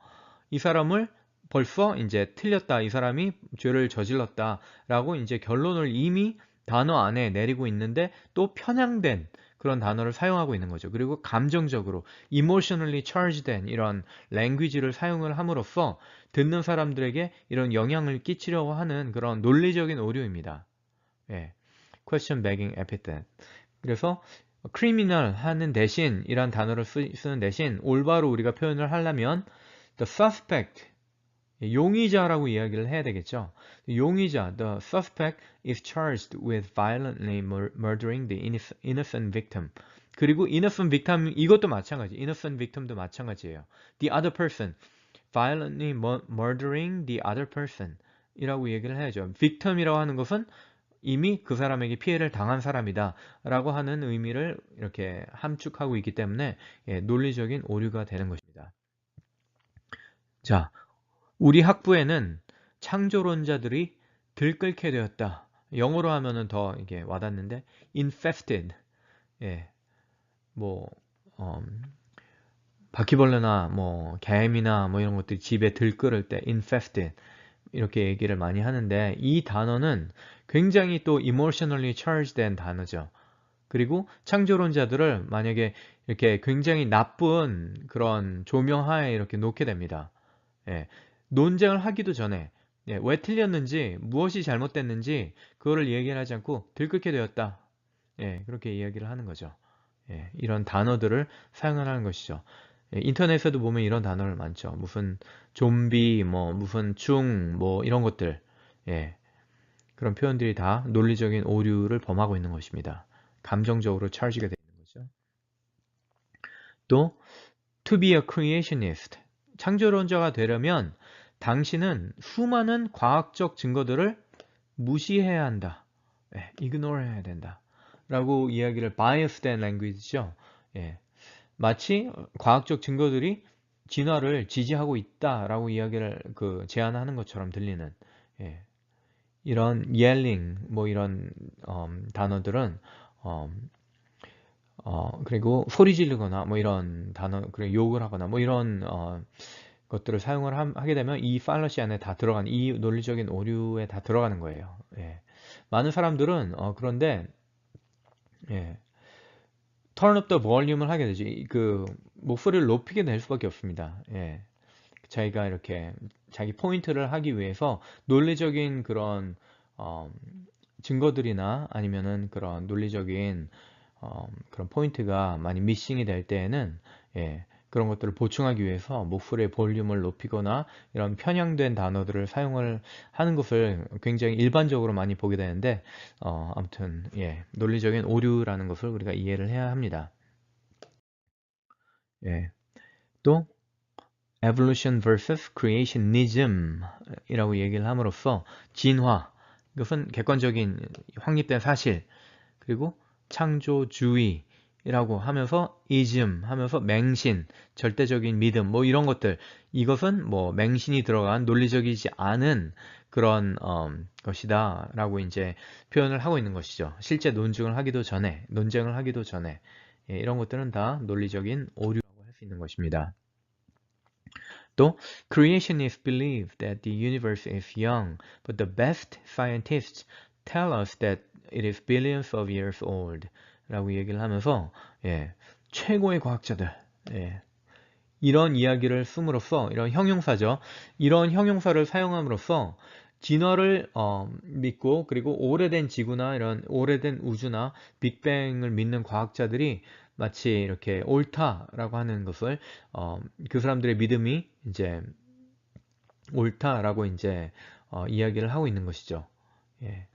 이 사람을 벌써 이제 틀렸다, 이 사람이 죄를 저질렀다라고 이제 결론을 이미 단어 안에 내리고 있는데, 또 편향된 그런 단어를 사용하고 있는 거죠. 그리고 감정적으로 emotionally charged된 이런 language를 사용을 함으로써 듣는 사람들에게 이런 영향을 끼치려고 하는 그런 논리적인 오류입니다. 예. question begging epithet. 그래서 criminal 하는 대신, 이란 단어를 쓰는 대신 올바로 우리가 표현을 하려면 the suspect, 용의자라고 이야기를 해야 되겠죠. 용의자, the suspect is charged with violently murdering the innocent victim. 그리고 innocent victim, 이것도 마찬가지. innocent victim도 마찬가지예요. the other person, violently murdering the other person 이라고 얘기를 해야죠. victim이라고 하는 것은 이미 그 사람에게 피해를 당한 사람이다 라고 하는 의미를 이렇게 함축하고 있기 때문에 논리적인 오류가 되는 것입니다. 자, 우리 학부에는 창조론자들이 들끓게 되었다. 영어로 하면은 더 이게 와닿는데, infested. 예, 뭐, 바퀴벌레나 뭐, 개미나 뭐 이런 것들이 집에 들끓을 때 infested. 이렇게 얘기를 많이 하는데, 이 단어는 굉장히 또 emotionally charged 된 단어죠. 그리고 창조론자들을 만약에 이렇게 굉장히 나쁜 그런 조명하에 이렇게 놓게 됩니다. 예, 논쟁을 하기도 전에 왜 틀렸는지, 무엇이 잘못됐는지 그거를 얘기를 하지 않고 들끓게 되었다. 그렇게 이야기를 하는 거죠. 이런 단어들을 사용하는 것이죠. 인터넷에도 보면 이런 단어를 많죠. 무슨 좀비, 뭐 무슨 충, 뭐 이런 것들. 그런 표현들이 다 논리적인 오류를 범하고 있는 것입니다. 감정적으로 찰지게 되는 거죠. 또 to be a creationist, 창조론자가 되려면 당신은 수많은 과학적 증거들을 무시해야 한다. ignore 해야 된다. 라고 이야기를 bias된 language죠. 마치 과학적 증거들이 진화를 지지하고 있다라고 이야기를 제안하는 것처럼 들리는 이런 yelling 뭐 이런 단어들은 그리고 소리 지르거나 뭐 이런 단어, 그리고 욕을 하거나 뭐 이런 것들을 사용을 하게 되면 이 팔러시 안에 다 들어가는, 이 논리적인 오류에 다 들어가는 거예요. 많은 사람들은 그런데 turn up the volume을 하게 되죠. 그 목소리를 높이게 될 수밖에 없습니다. 자기가 이렇게 자기 포인트를 하기 위해서 논리적인 그런 증거들이나 아니면은 그런 논리적인 그런 포인트가 많이 미싱이 될 때에는 그런 것들을 보충하기 위해서 목소리의 볼륨을 높이거나 이런 편향된 단어들을 사용을 하는 것을 굉장히 일반적으로 많이 보게 되는데, 아무튼 논리적인 오류라는 것을 우리가 이해를 해야 합니다. 또 evolution versus creationism 이라고 얘기를 함으로써 진화, 이것은 객관적인 확립된 사실, 그리고 창조주의라고 하면서 ism 하면서 맹신, 절대적인 믿음, 뭐 이런 것들, 이것은 뭐 맹신이 들어간 논리적이지 않은 그런 것이다 라고 이제 표현을 하고 있는 것이죠. 실제 논증을 하기도 전에, 논쟁을 하기도 전에, 예, 이런 것들은 다 논리적인 오류라고 할 수 있는 것입니다. 또 creationists believe that the universe is young, but the best scientists tell us that it is billions of years old 라고 얘기를 하면서, 예, 최고의 과학자들, 예, 이런 이야기를 씀으로써, 이런 형용사죠. 이런 형용사를 사용함으로써 진화를 믿고, 그리고 오래된 지구나 이런 오래된 우주나 빅뱅을 믿는 과학자들이 마치 이렇게 옳다라고 하는 것을 그 사람들의 믿음이 이제 옳다라고 이제 이야기를 하고 있는 것이죠. 예.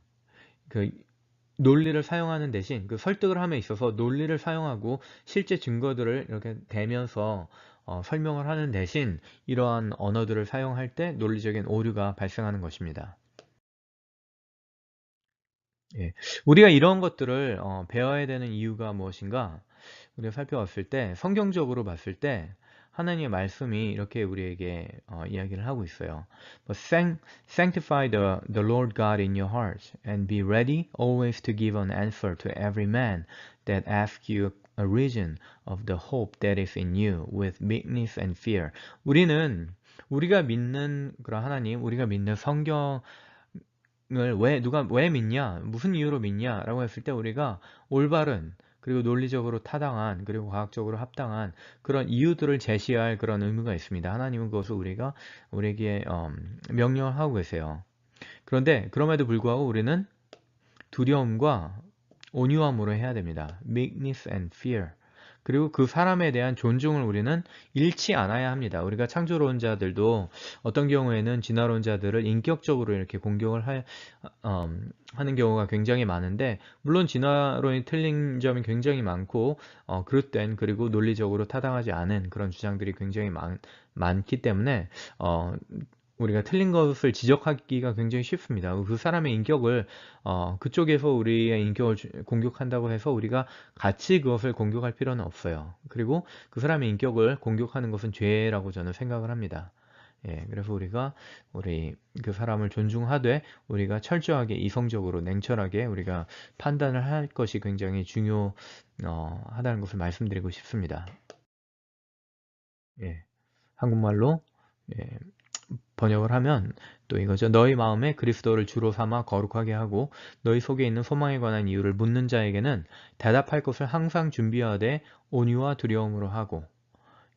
그 논리를 사용하는 대신 그 설득을 함에 있어서 논리를 사용하고 실제 증거들을 이렇게 대면서 설명을 하는 대신 이러한 언어들을 사용할 때 논리적인 오류가 발생하는 것입니다. 예. 우리가 이런 것들을 배워야 되는 이유가 무엇인가? 우리가 살펴봤을 때 성경적으로 봤을 때 하나님의 말씀이 이렇게 우리에게 이야기를 하고 있어요. But sanctify the Lord God in your hearts and be ready always to give an answer to every man that asks you a reason of the hope that is in you with meekness and fear. 우리가 믿는 그런 하나님, 우리가 믿는 성경을 누가 왜 믿냐? 무슨 이유로 믿냐? 라고 했을 때 우리가 올바른, 그리고 논리적으로 타당한, 그리고 과학적으로 합당한 그런 이유들을 제시할 그런 의무가 있습니다. 하나님은 그것을 우리에게 명령을 하고 계세요. 그런데 그럼에도 불구하고 우리는 두려움과 온유함으로 해야 됩니다. Meekness and fear. 그리고 그 사람에 대한 존중을 우리는 잃지 않아야 합니다. 우리가 창조론자들도 어떤 경우에는 진화론자들을 인격적으로 이렇게 공격을 하는 경우가 굉장히 많은데, 물론 진화론이 틀린 점이 굉장히 많고 그릇된, 그리고 논리적으로 타당하지 않은 그런 주장들이 굉장히 많기 때문에 우리가 틀린 것을 지적하기가 굉장히 쉽습니다. 그 사람의 인격을 그쪽에서 우리의 인격을 공격한다고 해서 우리가 같이 그것을 공격할 필요는 없어요. 그리고 그 사람의 인격을 공격하는 것은 죄라고 저는 생각을 합니다. 예, 그래서 우리가 그 사람을 존중하되 우리가 철저하게 이성적으로 냉철하게 우리가 판단을 할 것이 굉장히 중요하다는 것을 말씀드리고 싶습니다. 예, 한국말로 예, 번역을 하면 또 이거죠. 너희 마음에 그리스도를 주로 삼아 거룩하게 하고 너희 속에 있는 소망에 관한 이유를 묻는 자에게는 대답할 것을 항상 준비하되 온유와 두려움으로 하고.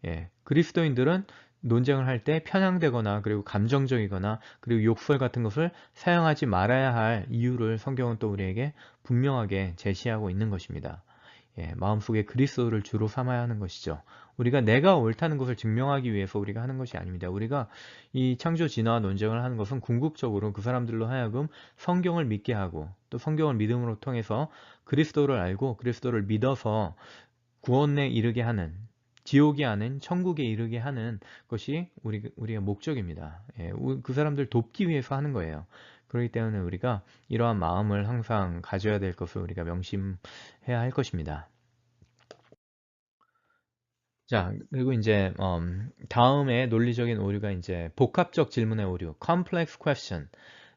예, 그리스도인들은 논쟁을 할 때 편향되거나 그리고 감정적이거나 그리고 욕설 같은 것을 사용하지 말아야 할 이유를 성경은 또 우리에게 분명하게 제시하고 있는 것입니다. 예, 마음속에 그리스도를 주로 삼아야 하는 것이죠. 우리가 내가 옳다는 것을 증명하기 위해서 우리가 하는 것이 아닙니다. 우리가 이 창조 진화 논쟁을 하는 것은 궁극적으로 그 사람들로 하여금 성경을 믿게 하고 또 성경을 믿음으로 통해서 그리스도를 알고 그리스도를 믿어서 구원에 이르게 하는, 지옥이 아닌 천국에 이르게 하는 것이 우리의 목적입니다. 예, 그 사람들 돕기 위해서 하는 거예요. 그렇기 때문에 우리가 이러한 마음을 항상 가져야 될 것을 우리가 명심해야 할 것입니다. 자, 그리고 이제 다음에 논리적인 오류가 이제 복합적 질문의 오류, complex question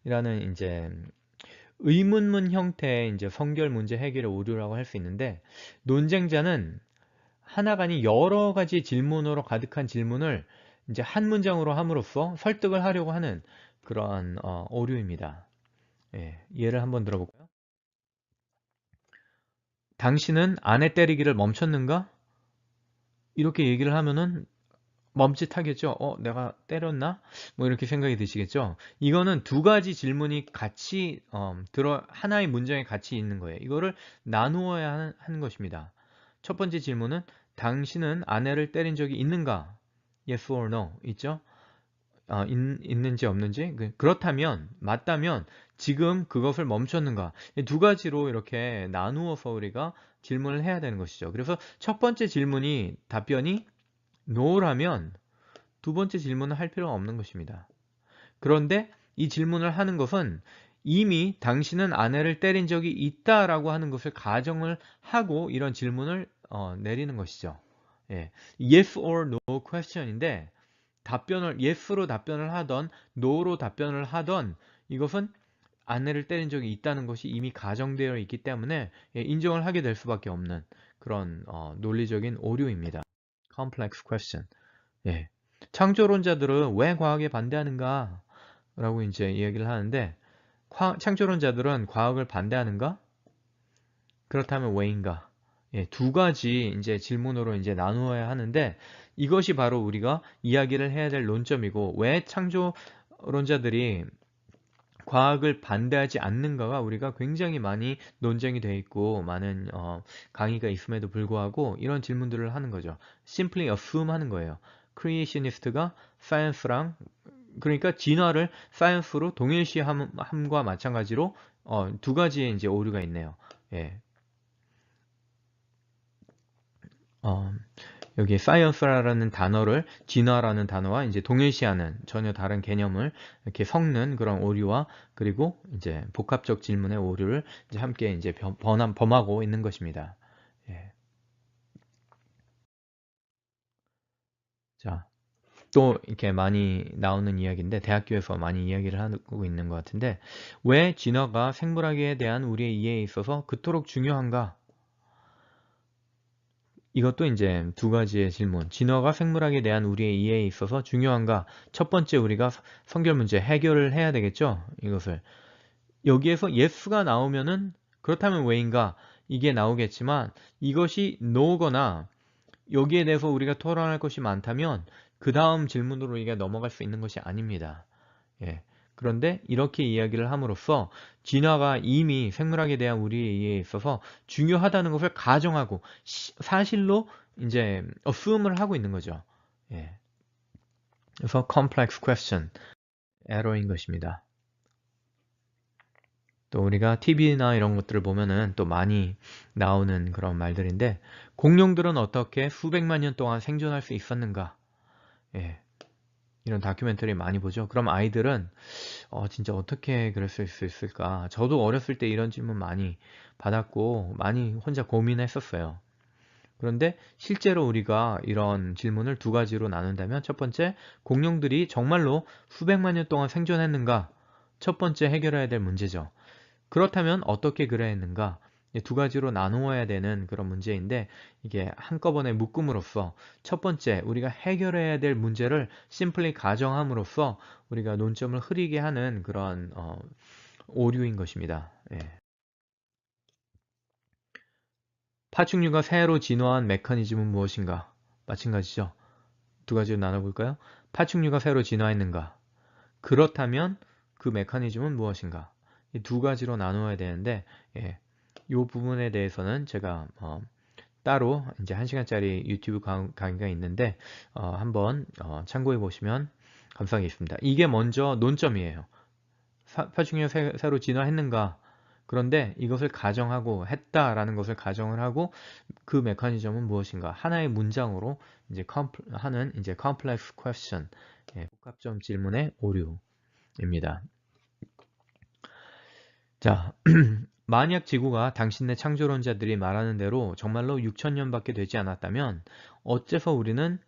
이라는 이제 의문문 형태의 이제 성결 문제 해결의 오류라고 할 수 있는데, 논쟁자는 하나가 아닌 여러 가지 질문으로 가득한 질문을 이제 한 문장으로 함으로써 설득을 하려고 하는 그러한 오류입니다. 예, 예를 한번 들어볼까요? 당신은 아내 때리기를 멈췄는가? 이렇게 얘기를 하면은 멈칫하겠죠. 내가 때렸나? 뭐 이렇게 생각이 드시겠죠. 이거는 두 가지 질문이 같이 하나의 문장에 같이 있는 거예요. 이거를 나누어야 하는 것입니다. 첫 번째 질문은 당신은 아내를 때린 적이 있는가? Yes or no. 있죠? 있는지 없는지. 그렇다면, 맞다면 지금 그것을 멈췄는가? 이 두 가지로 이렇게 나누어서 우리가 질문을 해야 되는 것이죠. 그래서 첫 번째 질문이 답변이 no라면 두 번째 질문을 할 필요가 없는 것입니다. 그런데 이 질문을 하는 것은 이미 당신은 아내를 때린 적이 있다라고 하는 것을 가정을 하고 이런 질문을 내리는 것이죠. 예. Yes or no question인데 답변을 yes로 답변을 하던 no로 답변을 하던 이것은 아내를 때린 적이 있다는 것이 이미 가정되어 있기 때문에 인정을 하게 될 수밖에 없는 그런 논리적인 오류입니다. Complex question. 예. 창조론자들은 왜 과학에 반대하는가? 라고 이제 이야기를 하는데 창조론자들은 과학을 반대하는가? 그렇다면 왜인가? 예, 두 가지 이제 질문으로 이제 나누어야 하는데 이것이 바로 우리가 이야기를 해야 될 논점이고 왜 창조론자들이 과학을 반대하지 않는가가 우리가 굉장히 많이 논쟁이 되어 있고 많은 강의가 있음에도 불구하고 이런 질문들을 하는 거죠. Simply assume 하는 거예요. 크리에이셔니스트가 사이언스랑 그러니까 진화를 사이언스로 동일시함과 마찬가지로 두 가지의 이제 오류가 있네요. 예. 여기 사이언스라는 단어를 진화라는 단어와 이제 동일시하는 전혀 다른 개념을 이렇게 섞는 그런 오류와 그리고 이제 복합적 질문의 오류를 이제 함께 이제 범하고 있는 것입니다. 예. 자, 또 이렇게 많이 나오는 이야기인데 대학교에서 많이 이야기를 하고 있는 것 같은데 왜 진화가 생물학에 대한 우리의 이해에 있어서 그토록 중요한가? 이것도 이제 두 가지의 질문. 진화가 생물학에 대한 우리의 이해에 있어서 중요한가? 첫 번째 우리가 성결 문제 해결을 해야 되겠죠? 이것을. 여기에서 yes가 나오면은 그렇다면 왜인가? 이게 나오겠지만 이것이 no거나 여기에 대해서 우리가 토론할 것이 많다면 그 다음 질문으로 우리가 넘어갈 수 있는 것이 아닙니다. 예. 그런데 이렇게 이야기를 함으로써 진화가 이미 생물학에 대한 우리의 이해에 있어서 중요하다는 것을 가정하고 사실로 이제 assume을 하고 있는 거죠. 예. 그래서 complex question, error인 것입니다. 또 우리가 TV나 이런 것들을 보면은 또 많이 나오는 그런 말들인데 공룡들은 어떻게 수백만 년 동안 생존할 수 있었는가? 예. 이런 다큐멘터리 많이 보죠. 그럼 아이들은 진짜 어떻게 그랬을 수 있을까? 저도 어렸을 때 이런 질문 많이 받았고 많이 혼자 고민했었어요. 그런데 실제로 우리가 이런 질문을 두 가지로 나눈다면 첫 번째, 공룡들이 정말로 수백만 년 동안 생존했는가? 첫 번째 해결해야 될 문제죠. 그렇다면 어떻게 그래야 했는가? 두 가지로 나누어야 되는 그런 문제인데 이게 한꺼번에 묶음으로써 첫 번째 우리가 해결해야 될 문제를 심플리 가정함으로써 우리가 논점을 흐리게 하는 그런 오류인 것입니다. 예. 파충류가 새로 진화한 메커니즘은 무엇인가? 마찬가지죠. 두 가지로 나눠볼까요? 파충류가 새로 진화했는가? 그렇다면 그 메커니즘은 무엇인가? 이 두 가지로 나누어야 되는데 예, 이 부분에 대해서는 제가 따로 이제 1시간짜리 유튜브 강의가 있는데 한번 참고해 보시면 감사하겠습니다. 이게 먼저 논점이에요. 파충류가 새로 진화했는가? 그런데 이것을 가정하고 했다라는 것을 가정을 하고 그 메커니즘은 무엇인가? 하나의 문장으로 이제 하는 이제 complex question, 예, 복합적 질문의 오류입니다. 자, 만약 지구가 당신네 창조론자들이 말하는 대로 정말로 6천년밖에 되지 않았다면 어째서 우리는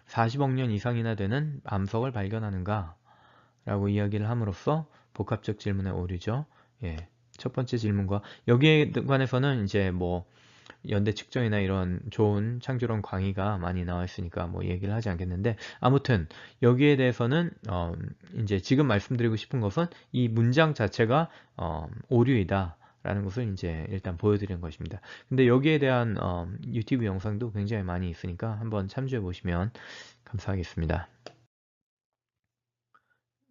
40억 년 이상이나 되는 암석을 발견하는가? 라고 이야기를 함으로써 복합적 질문의 오류죠. 예, 첫 번째 질문과 여기에 관해서는 이제 뭐 연대 측정이나 이런 좋은 창조론 강의가 많이 나와 있으니까 뭐 얘기를 하지 않겠는데 아무튼 여기에 대해서는 이제 지금 말씀드리고 싶은 것은 이 문장 자체가 오류이다 라는 것을 이제 일단 보여드리는 것입니다. 근데 여기에 대한 유튜브 영상도 굉장히 많이 있으니까 한번 참조해 보시면 감사하겠습니다.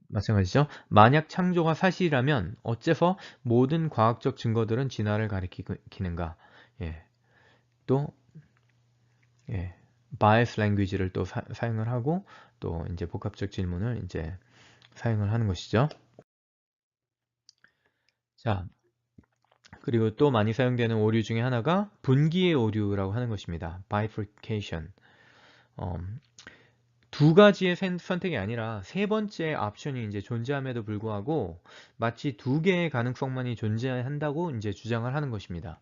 마찬가지죠. 만약 창조가 사실이라면 어째서 모든 과학적 증거들은 진화를 가리키는가? 예. 또 예, bias language를 또 사용을 하고 또 이제 복합적 질문을 이제 사용을 하는 것이죠. 자, 그리고 또 많이 사용되는 오류 중에 하나가 분기의 오류라고 하는 것입니다. bifurcation. 두 가지의 선택이 아니라 세 번째 옵션이 이제 존재함에도 불구하고 마치 두 개의 가능성만이 존재한다고 이제 주장을 하는 것입니다.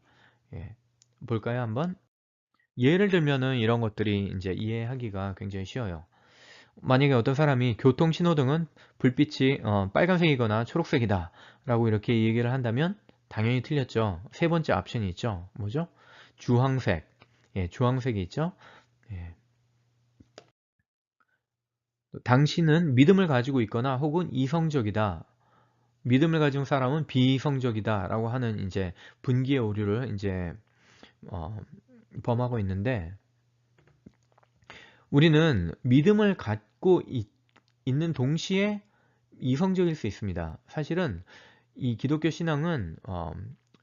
예. 볼까요, 한번? 예를 들면은 이런 것들이 이제 이해하기가 굉장히 쉬워요. 만약에 어떤 사람이 교통 신호등은 불빛이 빨간색이거나 초록색이다 라고 이렇게 얘기를 한다면 당연히 틀렸죠. 세 번째 옵션이 있죠. 뭐죠? 주황색. 예, 주황색이 있죠. 예. 당신은 믿음을 가지고 있거나 혹은 이성적이다. 믿음을 가진 사람은 비이성적이다 라고 하는 이제 분기의 오류를 이제 어, 범하고 있는데, 우리는 믿음을 갖고 있는 동시에 이성적일 수 있습니다. 사실은 이 기독교 신앙은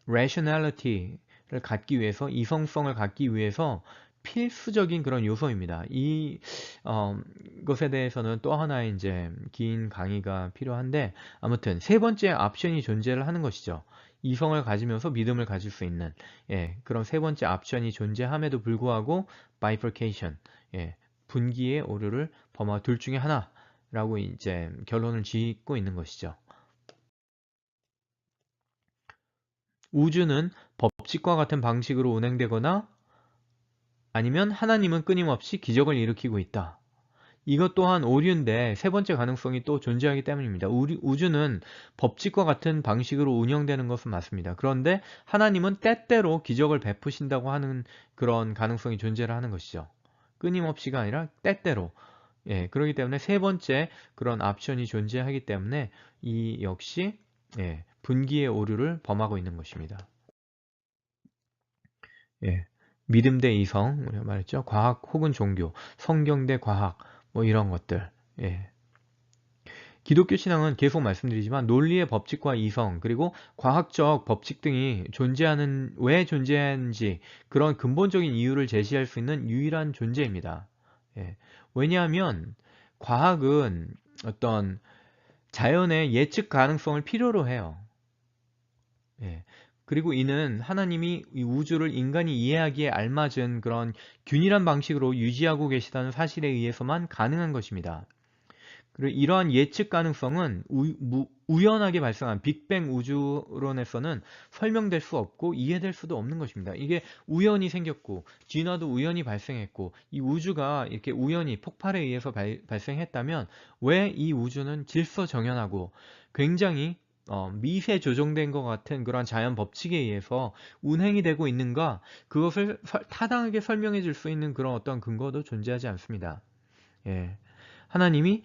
rationality를 갖기 위해서, 이성성을 갖기 위해서 필수적인 그런 요소입니다. 이 것에 대해서는 또 하나의 이제 긴 강의가 필요한데, 아무튼 세 번째 옵션이 존재를 하는 것이죠. 이성을 가지면서 믿음을 가질 수 있는, 예, 그런 세 번째 옵션이 존재함에도 불구하고 bifurcation, 예, 분기의 오류를 범하 둘 중에 하나라고 이제 결론을 짓고 있는 것이죠. 우주는 법칙과 같은 방식으로 운행되거나 아니면 하나님은 끊임없이 기적을 일으키고 있다. 이것 또한 오류인데 세 번째 가능성이 또 존재하기 때문입니다. 우주는 법칙과 같은 방식으로 운영되는 것은 맞습니다. 그런데 하나님은 때때로 기적을 베푸신다고 하는 그런 가능성이 존재를 하는 것이죠. 끊임없이가 아니라 때때로. 예, 그렇기 때문에 세 번째 그런 옵션이 존재하기 때문에 이 역시, 예, 분기의 오류를 범하고 있는 것입니다. 예, 믿음 대 이성, 우리가 말했죠. 과학 혹은 종교, 성경 대 과학, 뭐 이런 것들. 예. 기독교 신앙은 계속 말씀드리지만 논리의 법칙과 이성, 그리고 과학적 법칙 등이 왜 존재하는지 그런 근본적인 이유를 제시할 수 있는 유일한 존재입니다. 예. 왜냐하면 과학은 어떤 자연의 예측 가능성을 필요로 해요. 예. 그리고 이는 하나님이 이 우주를 인간이 이해하기에 알맞은 그런 균일한 방식으로 유지하고 계시다는 사실에 의해서만 가능한 것입니다. 그리고 이러한 예측 가능성은 우연하게 발생한 빅뱅 우주론에서는 설명될 수 없고 이해될 수도 없는 것입니다. 이게 우연히 생겼고 진화도 우연히 발생했고 이 우주가 이렇게 우연히 폭발에 의해서 발생했다면 왜 이 우주는 질서정연하고 굉장히 미세 조정된 것 같은 그런 자연 법칙에 의해서 운행이 되고 있는가, 그것을 타당하게 설명해 줄 수 있는 그런 어떤 근거도 존재하지 않습니다. 예. 하나님이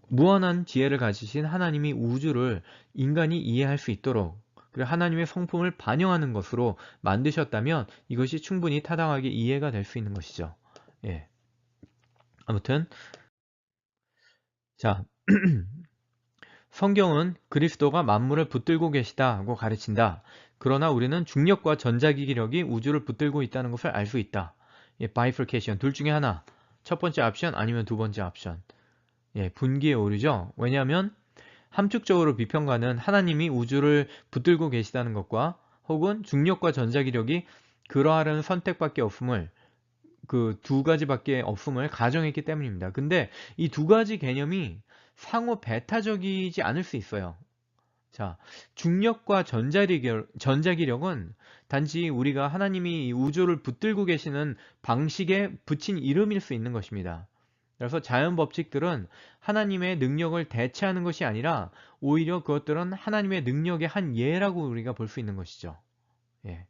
무한한 지혜를 가지신 하나님이 우주를 인간이 이해할 수 있도록, 그리고 하나님의 성품을 반영하는 것으로 만드셨다면 이것이 충분히 타당하게 이해가 될 수 있는 것이죠. 예. 아무튼 자, 성경은 그리스도가 만물을 붙들고 계시다고 가르친다. 그러나 우리는 중력과 전자기력이 우주를 붙들고 있다는 것을 알 수 있다. 예, bifurcation, 둘 중에 하나. 첫 번째 옵션 아니면 두 번째 옵션. 예, 분기의 오류죠. 왜냐하면 함축적으로 비평가는 하나님이 우주를 붙들고 계시다는 것과 혹은 중력과 전자기력이 그러하는 선택밖에 없음을, 그 두 가지밖에 없음을 가정했기 때문입니다. 근데 이 두 가지 개념이 상호 배타적이지 않을 수 있어요. 자, 중력과 전자기력은 단지 우리가 하나님이 이 우주를 붙들고 계시는 방식에 붙인 이름일 수 있는 것입니다. 그래서 자연 법칙들은 하나님의 능력을 대체하는 것이 아니라 오히려 그것들은 하나님의 능력의 한 예라고 우리가 볼 수 있는 것이죠. 예.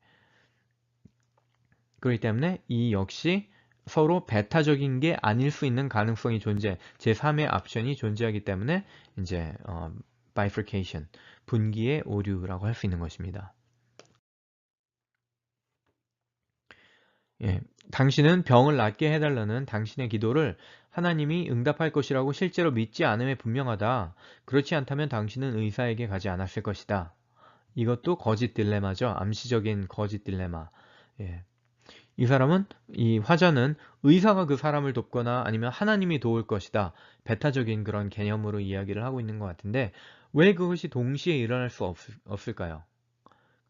그렇기 때문에 이 역시 서로 배타적인 게 아닐 수 있는 가능성이 제3의 옵션이 존재하기 때문에 이제 bifurcation, 분기의 오류라고 할 수 있는 것입니다. 예, 당신은 병을 낫게 해달라는 당신의 기도를 하나님이 응답할 것이라고 실제로 믿지 않음에 분명하다. 그렇지 않다면 당신은 의사에게 가지 않았을 것이다. 이것도 거짓 딜레마죠. 암시적인 거짓 딜레마. 예. 이 화자는 의사가 그 사람을 돕거나 아니면 하나님이 도울 것이다. 배타적인 그런 개념으로 이야기를 하고 있는 것 같은데, 왜 그것이 동시에 일어날 수 없을까요?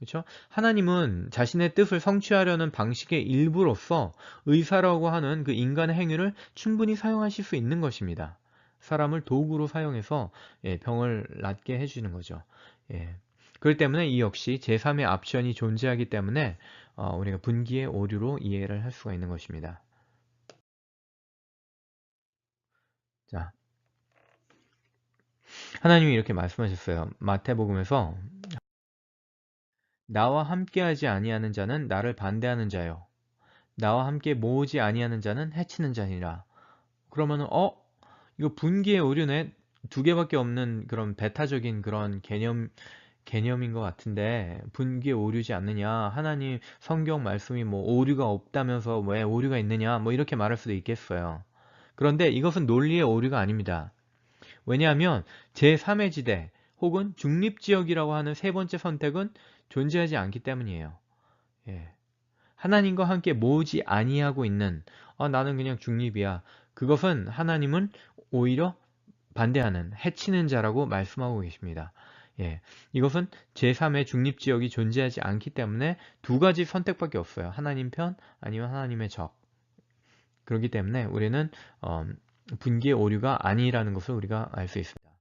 그렇죠? 하나님은 자신의 뜻을 성취하려는 방식의 일부로서 의사라고 하는 그 인간의 행위를 충분히 사용하실 수 있는 것입니다. 사람을 도구로 사용해서 병을 낫게 해주는 거죠. 예. 그렇기 때문에 이 역시 제3의 옵션이 존재하기 때문에 우리가 분기의 오류로 이해를 할 수가 있는 것입니다. 자, 하나님이 이렇게 말씀하셨어요. 마태복음에서 나와 함께하지 아니하는 자는 나를 반대하는 자요. 나와 함께 모으지 아니하는 자는 해치는 자니라. 그러면은 이거 분기의 오류네, 두 개밖에 없는 그런 배타적인 그런 개념인 것 같은데 분기의 오류지 않느냐, 하나님 성경 말씀이 뭐 오류가 없다면서 왜 오류가 있느냐, 뭐 이렇게 말할 수도 있겠어요. 그런데 이것은 논리의 오류가 아닙니다. 왜냐하면 제3의 지대 혹은 중립지역이라고 하는 세 번째 선택은 존재하지 않기 때문이에요. 예. 하나님과 함께 모으지 아니하고 있는 나는 그냥 중립이야. 그것은 하나님은 오히려 반대하는, 해치는 자라고 말씀하고 계십니다. 예, 이것은 제3의 중립지역이 존재하지 않기 때문에 두 가지 선택밖에 없어요. 하나님 편 아니면 하나님의 적. 그렇기 때문에 우리는 분기의 오류가 아니라는 것을 우리가 알 수 있습니다.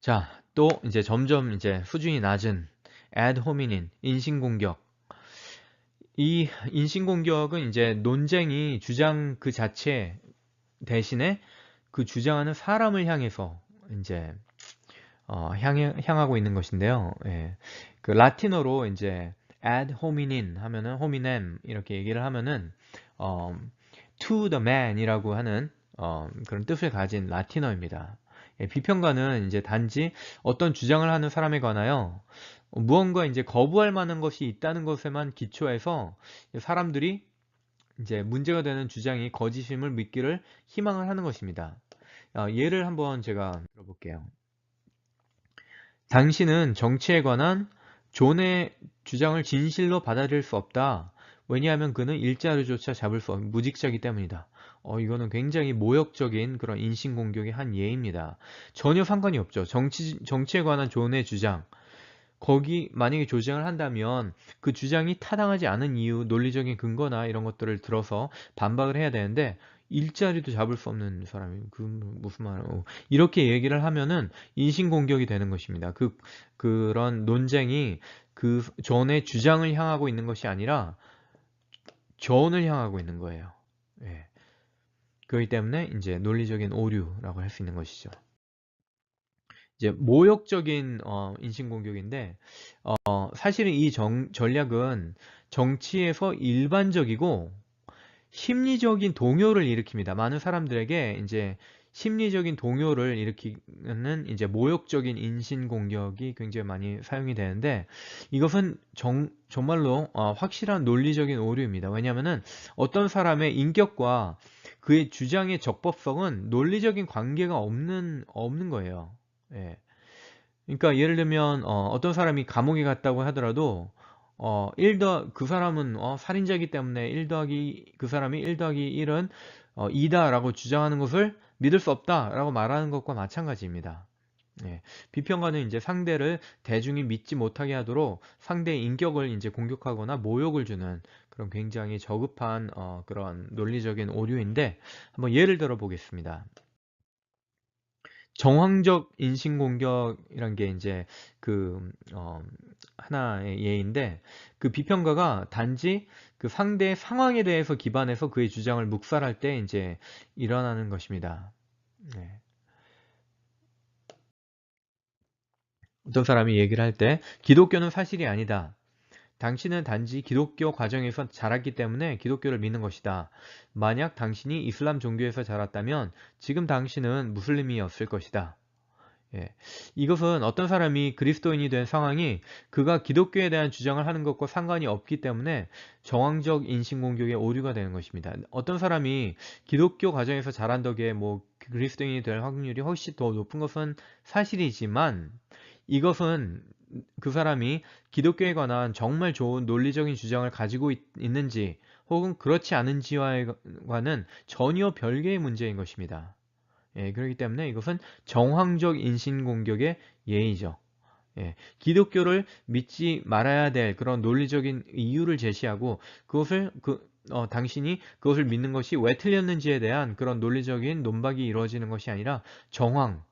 자, 또 이제 점점 이제 수준이 낮은 ad hominem, 인신공격. 이 인신공격은 이제 논쟁이 주장 그 자체 대신에 그 주장하는 사람을 향해서 이제 향하고 있는 것인데요. 예. 그 라틴어로 이제 ad hominem 하면은 hominem 이렇게 얘기를 하면은 to the man이라고 하는 그런 뜻을 가진 라틴어입니다. 예, 비평가는 이제 단지 어떤 주장을 하는 사람에 관하여 무언가 이제 거부할 만한 것이 있다는 것에만 기초해서 사람들이 이제 문제가 되는 주장이 거짓임을 믿기를 희망을 하는 것입니다. 예를 한번 제가 들어볼게요. 당신은 정치에 관한 존의 주장을 진실로 받아들일 수 없다. 왜냐하면 그는 일자리조차 잡을 수 없는 무직자이기 때문이다. 이거는 굉장히 모욕적인 그런 인신공격의 한 예입니다. 전혀 상관이 없죠. 정치에 관한 존의 주장. 거기 만약에 조정을 한다면 그 주장이 타당하지 않은 이유, 논리적인 근거나 이런 것들을 들어서 반박을 해야 되는데 일자리도 잡을 수 없는 사람이 그 무슨 말 이렇게 얘기를 하면은 인신공격이 되는 것입니다. 그런 논쟁이 그 전의 주장을 향하고 있는 것이 아니라 전을 향하고 있는 거예요. 예. 그렇기 때문에 이제 논리적인 오류라고 할 수 있는 것이죠. 이제 모욕적인 인신공격인데 사실은 이 전략은 정치에서 일반적이고 심리적인 동요를 일으킵니다. 많은 사람들에게 이제 심리적인 동요를 일으키는 이제 모욕적인 인신공격이 굉장히 많이 사용이 되는데 이것은 정말로 확실한 논리적인 오류입니다. 왜냐하면은 어떤 사람의 인격과 그의 주장의 적법성은 논리적인 관계가 없는 거예요. 예. 그러니까 예를 들면 어떤 사람이 감옥에 갔다고 하더라도 그 사람은 살인자이기 때문에 그 사람이 1 더하기 1은 2다 라고 주장하는 것을 믿을 수 없다 라고 말하는 것과 마찬가지입니다. 예. 비평가는 이제 상대를 대중이 믿지 못하게 하도록 상대의 인격을 이제 공격하거나 모욕을 주는 그런 굉장히 저급한 그런 논리적인 오류인데 한번 예를 들어 보겠습니다. 정황적 인신공격이란 게 이제 하나의 예인데 그 비평가가 단지 그 상대의 상황에 대해서 기반해서 그의 주장을 묵살할 때 이제 일어나는 것입니다. 네. 어떤 사람이 얘기를 할 때 기독교는 사실이 아니다. 당신은 단지 기독교 과정에서 자랐기 때문에 기독교를 믿는 것이다. 만약 당신이 이슬람 종교에서 자랐다면 지금 당신은 무슬림이었을 것이다. 예. 이것은 어떤 사람이 그리스도인이 된 상황이 그가 기독교에 대한 주장을 하는 것과 상관이 없기 때문에 정황적 인신공격의 오류가 되는 것입니다. 어떤 사람이 기독교 과정에서 자란 덕에 뭐 그리스도인이 될 확률이 훨씬 더 높은 것은 사실이지만 이것은 그 사람이 기독교에 관한 정말 좋은 논리적인 주장을 가지고 있는지 혹은 그렇지 않은지와는 전혀 별개의 문제인 것입니다. 예, 그렇기 때문에 이것은 정황적 인신공격의 예의죠. 기독교를 믿지 말아야 될 그런 논리적인 이유를 제시하고 그것을 당신이 그것을 믿는 것이 왜 틀렸는지에 대한 그런 논리적인 논박이 이루어지는 것이 아니라 정황.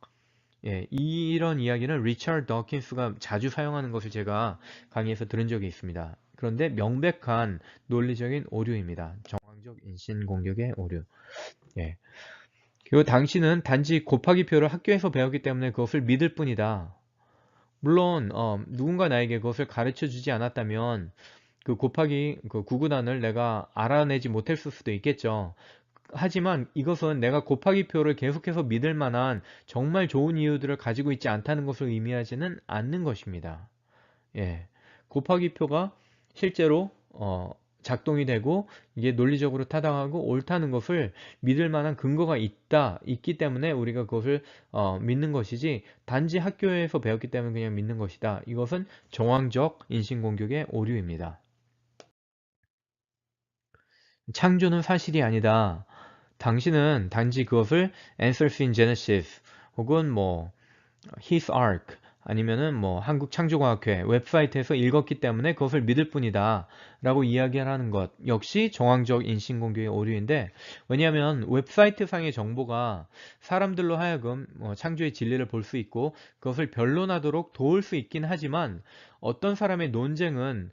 이런 이야기는 리처드 더킨스가 자주 사용하는 것을 제가 강의에서 들은 적이 있습니다. 그런데 명백한 논리적인 오류입니다. 정황적 인신공격의 오류. 예. 그리고 당신은 단지 곱하기표를 학교에서 배웠기 때문에 그것을 믿을 뿐이다. 물론 누군가 나에게 그것을 가르쳐 주지 않았다면 그 곱하기 그 구구단을 내가 알아내지 못했을 수도 있겠죠. 하지만 이것은 내가 곱하기표를 계속해서 믿을 만한 정말 좋은 이유들을 가지고 있지 않다는 것을 의미하지는 않는 것입니다. 곱하기표가 실제로 작동이 되고 이게 논리적으로 타당하고 옳다는 것을 믿을 만한 근거가 있기 때문에 우리가 그것을 믿는 것이지 단지 학교에서 배웠기 때문에 그냥 믿는 것이다. 이것은 정황적 인신공격의 오류입니다. 창조는 사실이 아니다. 당신은 단지 그것을 Answers in Genesis 혹은 His Ark 아니면은 한국창조과학회 웹사이트에서 읽었기 때문에 그것을 믿을 뿐이다 라고 이야기를 하는 것 역시 정황적 인신공격의 오류인데, 왜냐하면 웹사이트 상의 정보가 사람들로 하여금 창조의 진리를 볼 수 있고 그것을 변론하도록 도울 수 있긴 하지만 어떤 사람의 논쟁은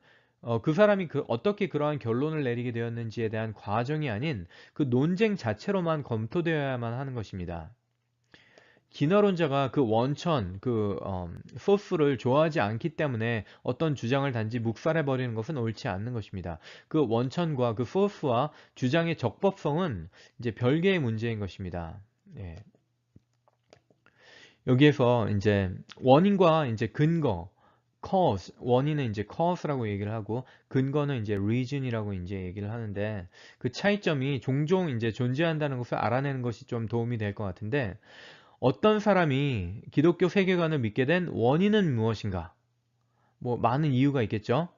그 사람이 어떻게 그러한 결론을 내리게 되었는지에 대한 과정이 아닌 그 논쟁 자체로만 검토되어야만 하는 것입니다. 기너론자가 그 원천, 소스를 좋아하지 않기 때문에 어떤 주장을 단지 묵살해버리는 것은 옳지 않는 것입니다. 그 원천과 그 소스와 주장의 적법성은 이제 별개의 문제인 것입니다. 여기에서 이제 원인과 이제 근거, cause, 원인은 이제 cause라고 얘기를 하고 근거는 이제 reason이라고 이제 얘기를 하는데 그 차이점이 종종 이제 존재한다는 것을 알아내는 것이 좀 도움이 될 것 같은데, 어떤 사람이 기독교 세계관을 믿게 된 원인은 무엇인가? 많은 이유가 있겠죠?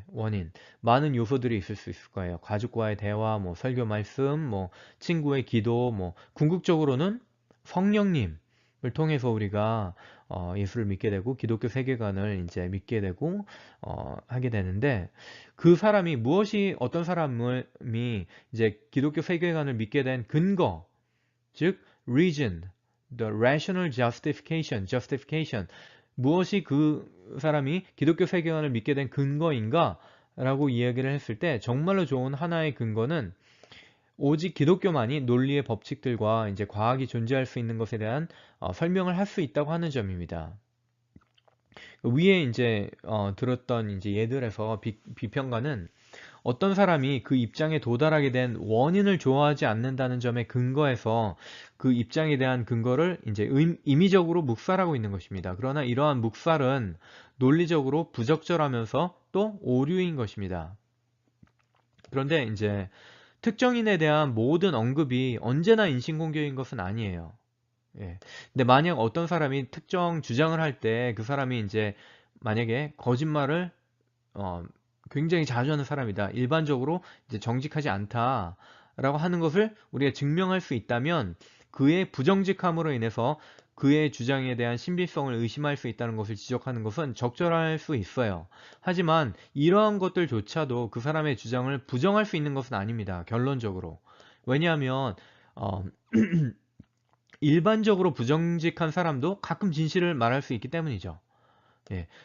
원인. 많은 요소들이 있을 수 있을 거예요. 가족과의 대화, 설교 말씀, 친구의 기도, 궁극적으로는 성령님을 통해서 우리가 예수를 믿게 되고 기독교 세계관을 이제 믿게 되고 하게 되는데, 그 사람이 어떤 사람이 이제 기독교 세계관을 믿게 된 근거, 즉 reason, the rational justification, 무엇이 그 사람이 기독교 세계관을 믿게 된 근거인가 라고 이야기를 했을 때 정말로 좋은 하나의 근거는 오직 기독교만이 논리의 법칙들과 이제 과학이 존재할 수 있는 것에 대한 설명을 할 수 있다고 하는 점입니다. 위에 이제 들었던 이제 예들에서 비평가는 어떤 사람이 그 입장에 도달하게 된 원인을 좋아하지 않는다는 점에 근거해서 그 입장에 대한 근거를 이제 임의적으로 묵살하고 있는 것입니다. 그러나 이러한 묵살은 논리적으로 부적절하면서 또 오류인 것입니다. 그런데 이제 특정인에 대한 모든 언급이 언제나 인신공격인 것은 아니에요. 근데 만약 어떤 사람이 특정 주장을 할 때 그 사람이 이제 만약에 거짓말을 굉장히 자주 하는 사람이다, 일반적으로 이제 정직하지 않다라고 하는 것을 우리가 증명할 수 있다면 그의 부정직함으로 인해서 그의 주장에 대한 신빙성을 의심할 수 있다는 것을 지적하는 것은 적절할 수 있어요. 하지만 이러한 것들조차도 그 사람의 주장을 부정할 수 있는 것은 아닙니다, 결론적으로. 왜냐하면 일반적으로 부정직한 사람도 가끔 진실을 말할 수 있기 때문이죠.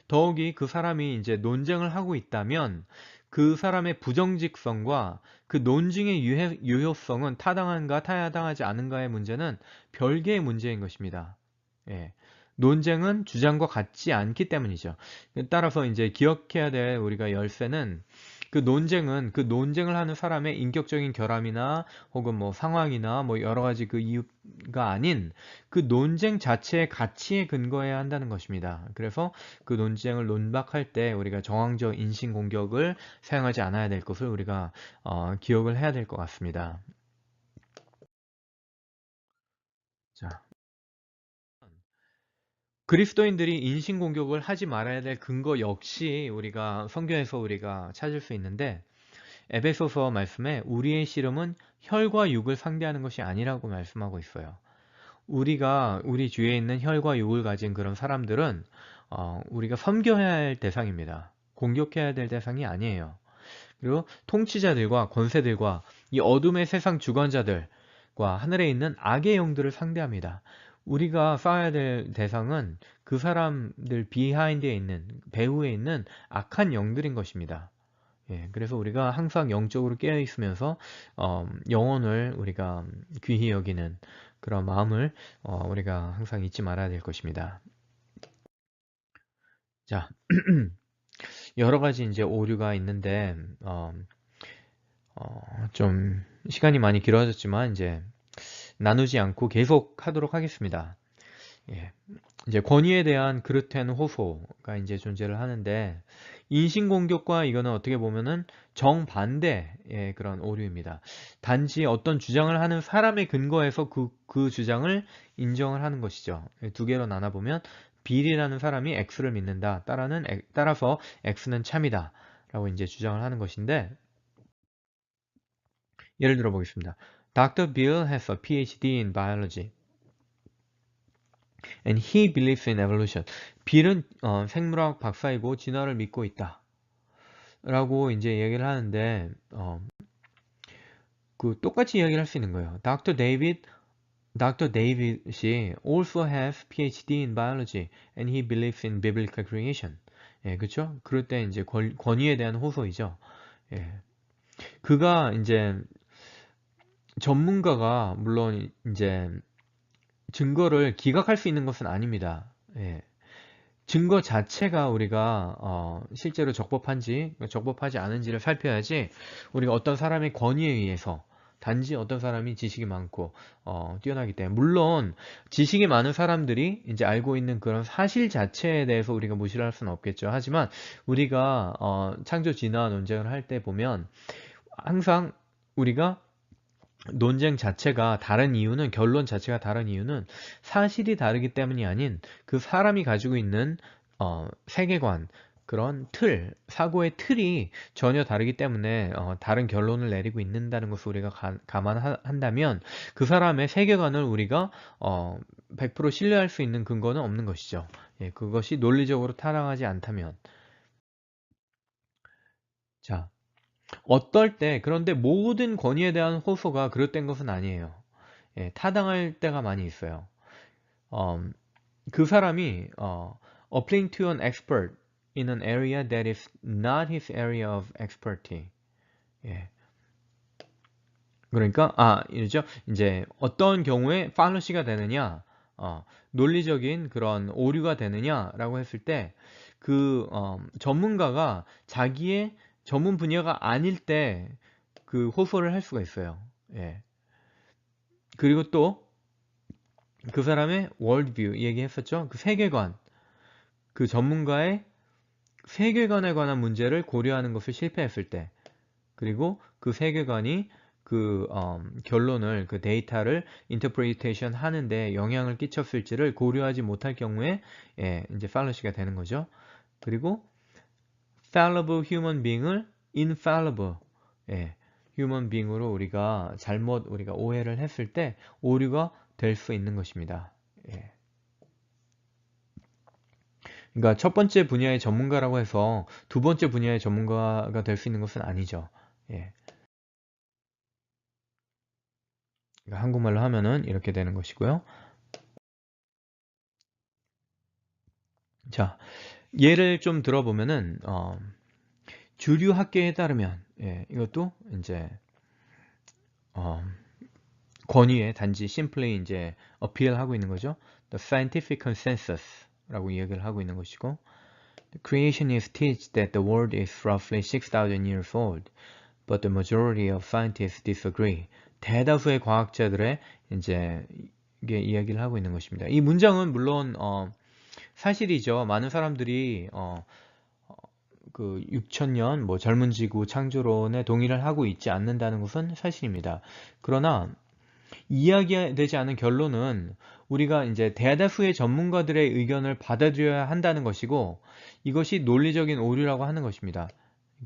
더욱이 그 사람이 이제 논쟁을 하고 있다면 그 사람의 부정직성과 그 논증의 유효성은 타당한가 타당하지 않은가의 문제는 별개의 문제인 것입니다. 논쟁은 주장과 같지 않기 때문이죠. 따라서 이제 기억해야 될 우리가 열쇠는 그 논쟁을 하는 사람의 인격적인 결함이나 혹은 상황이나 여러 가지 그 이유가 아닌 그 논쟁 자체의 가치에 근거해야 한다는 것입니다. 그래서 그 논쟁을 논박할 때 우리가 정황적 인신공격을 사용하지 않아야 될 것을 우리가 기억을 해야 될 것 같습니다. 자, 그리스도인들이 인신공격을 하지 말아야 될 근거 역시 우리가 성경에서 우리가 찾을 수 있는데, 에베소서 말씀에 우리의 씨름은 혈과 육을 상대하는 것이 아니라고 말씀하고 있어요. 우리 주위에 있는 혈과 육을 가진 그런 사람들은 우리가 섬겨야 할 대상입니다. 공격해야 될 대상이 아니에요. 그리고 통치자들과 권세들과 이 어둠의 세상 주관자들과 하늘에 있는 악의 영들을 상대합니다. 우리가 싸워야 될 대상은 그 사람들 비하인드에 있는, 배후에 있는 악한 영들인 것입니다. 예, 그래서 우리가 항상 영적으로 깨어 있으면서 영혼을 우리가 귀히 여기는 그런 마음을 우리가 항상 잊지 말아야 될 것입니다. 자, 여러 가지 이제 오류가 있는데 좀 시간이 많이 길어졌지만 이제 나누지 않고 계속 하도록 하겠습니다. 예. 이제 권위에 대한 그릇된 호소가 이제 존재를 하는데, 인신공격과 이거는 어떻게 보면은 정반대의 그런 오류입니다. 단지 어떤 주장을 하는 사람의 근거에서 그 주장을 인정을 하는 것이죠. 두 개로 나눠보면 빌이라는 사람이 X를 믿는다. 따라서 X는 참이다. 라고 이제 주장을 하는 것인데, 예를 들어 보겠습니다. Dr. Bill has a PhD in biology. And he believes in evolution. 빌은 생물학 박사이고 진화를 믿고 있다. 라고 이제 얘기를 하는데, 그 똑같이 이야기를 할 수 있는 거예요. Dr. David이 also has PhD in biology and he believes in biblical creation. 예, 그렇죠? 그럴 때 이제 권위에 대한 호소이죠. 예. 그가 이제 전문가가 물론 이제 증거를 기각할 수 있는 것은 아닙니다. 예. 증거 자체가 우리가 실제로 적법하지 않은지를 살펴야지, 우리가 어떤 사람의 권위에 의해서, 단지 어떤 사람이 지식이 많고 뛰어나기 때문에, 물론 지식이 많은 사람들이 이제 알고 있는 그런 사실 자체에 대해서 우리가 무시를 할 수는 없겠죠. 하지만 우리가 창조 진화 논쟁을 할 때 보면 항상 우리가 논쟁 자체가 다른 이유는, 결론 자체가 다른 이유는 사실이 다르기 때문이 아닌 그 사람이 가지고 있는 세계관, 그런 사고의 틀이 전혀 다르기 때문에 다른 결론을 내리고 있는다는 것을 우리가 감안한다면, 그 사람의 세계관을 우리가 100% 신뢰할 수 있는 근거는 없는 것이죠. 예, 그것이 논리적으로 타당하지 않다면. 자, 그런데 모든 권위에 대한 호소가 그릇된 것은 아니에요. 예, 타당할 때가 많이 있어요. 그 사람이 applying to an expert in an area that is not his area of expertise. 예. 그러니까 이죠. 이제 어떤 경우에 팔러시가 되느냐, 논리적인 그런 오류가 되느냐라고 했을 때, 그 전문가가 자기의 전문 분야가 아닐 때 그 호소를 할 수가 있어요. 예. 그리고 또 그 사람의 월드뷰 얘기했었죠. 그 세계관, 그 전문가의 세계관에 관한 문제를 고려하는 것을 실패했을 때, 그리고 그 세계관이 그 결론을, 그 데이터를 인터프리테이션 하는데 영향을 끼쳤을지를 고려하지 못할 경우에 이제 팔러시가 되는 거죠. 그리고 fallible human being을 infallible human being으로 우리가 오해를 했을 때 오류가 될 수 있는 것입니다. 그러니까 첫 번째 분야의 전문가라고 해서 두 번째 분야의 전문가가 될 수 있는 것은 아니죠. 그러니까 한국말로 하면은 이렇게 되는 것이고요. 자, 예를 좀 들어보면은 주류 학계에 따르면, 이것도 이제 권위에 단지 simply 이제 appeal하고 있는 거죠. The scientific consensus라고 이야기를 하고 있는 것이고, the creationists teach that the world is roughly 6,000 years old, but the majority of scientists disagree. 대다수의 과학자들의 이제 이게 이야기를 하고 있는 것입니다. 이 문장은 물론 사실이죠. 많은 사람들이 그 6,000년 뭐 젊은 지구 창조론에 동의를 하고 있지 않는다는 것은 사실입니다. 그러나 이야기되지 않은 결론은 우리가 이제 대다수의 전문가들의 의견을 받아들여야 한다는 것이고, 이것이 논리적인 오류라고 하는 것입니다.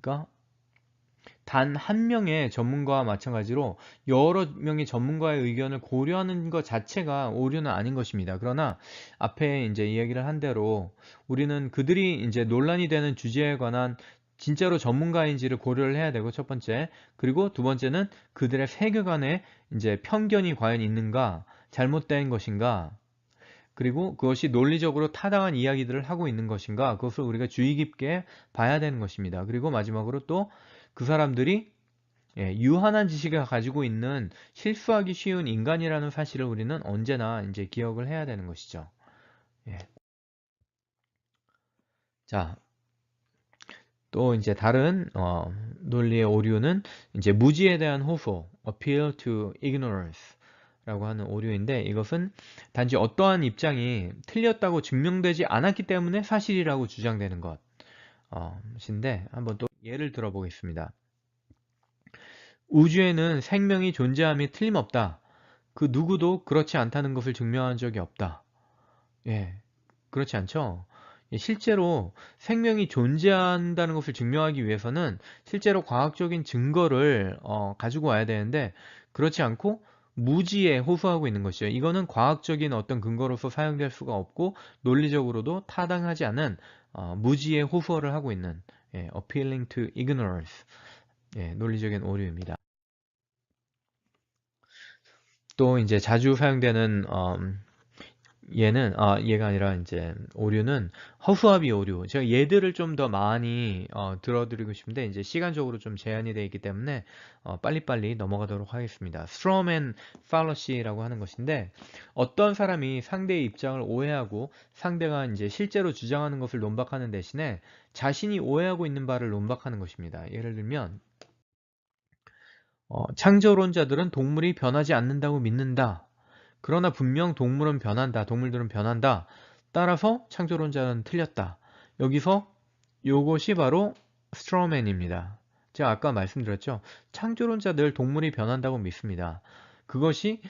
그러니까 단 한 명의 전문가와 마찬가지로 여러 명의 전문가의 의견을 고려하는 것 자체가 오류는 아닌 것입니다. 그러나 앞에 이제 이야기를 한 대로 우리는 그들이 이제 논란이 되는 주제에 관한 진짜로 전문가인지를 고려를 해야 되고, 첫 번째. 그리고 두 번째는 그들의 세계관에 이제 편견이 과연 있는가, 잘못된 것인가, 그리고 그것이 논리적으로 타당한 이야기들을 하고 있는 것인가, 그것을 우리가 주의 깊게 봐야 되는 것입니다. 그리고 마지막으로 또 그 사람들이 유한한 지식을 가지고 있는 실수하기 쉬운 인간이라는 사실을 우리는 언제나 이제 기억을 해야 되는 것이죠. 예. 자, 또 이제 다른 논리의 오류는 이제 무지에 대한 호소, appeal to ignorance 라고 하는 오류인데, 이것은 단지 어떠한 입장이 틀렸다고 증명되지 않았기 때문에 사실이라고 주장되는 것인데, 한번 또 예를 들어 보겠습니다. 우주에는 생명이 존재함이 틀림없다. 그 누구도 그렇지 않다는 것을 증명한 적이 없다. 예, 그렇지 않죠? 예, 실제로 생명이 존재한다는 것을 증명하기 위해서는 실제로 과학적인 증거를 가지고 와야 되는데, 그렇지 않고 무지에 호소하고 있는 것이죠. 이거는 과학적인 어떤 근거로서 사용될 수가 없고 논리적으로도 타당하지 않은 무지에 호소를 하고 있는, appealing to ignorance, 논리적인 오류입니다. 또 이제 자주 사용되는 얘가 아니라 이제 오류는 허수아비 오류. 제가 얘들을 좀 더 많이 들어드리고 싶은데 이제 시간적으로 좀 제한이 되어 있기 때문에 빨리빨리 넘어가도록 하겠습니다. Strawman fallacy라고 하는 것인데, 어떤 사람이 상대의 입장을 오해하고 상대가 이제 실제로 주장하는 것을 논박하는 대신에 자신이 오해하고 있는 바를 논박하는 것입니다. 예를 들면 창조론자들은 동물이 변하지 않는다고 믿는다. 그러나 분명 동물은 변한다. 동물들은 변한다. 따라서 창조론자는 틀렸다. 여기서 요것이 바로 스트로맨입니다. 제가 아까 말씀드렸죠. 창조론자들 동물이 변한다고 믿습니다. 그것이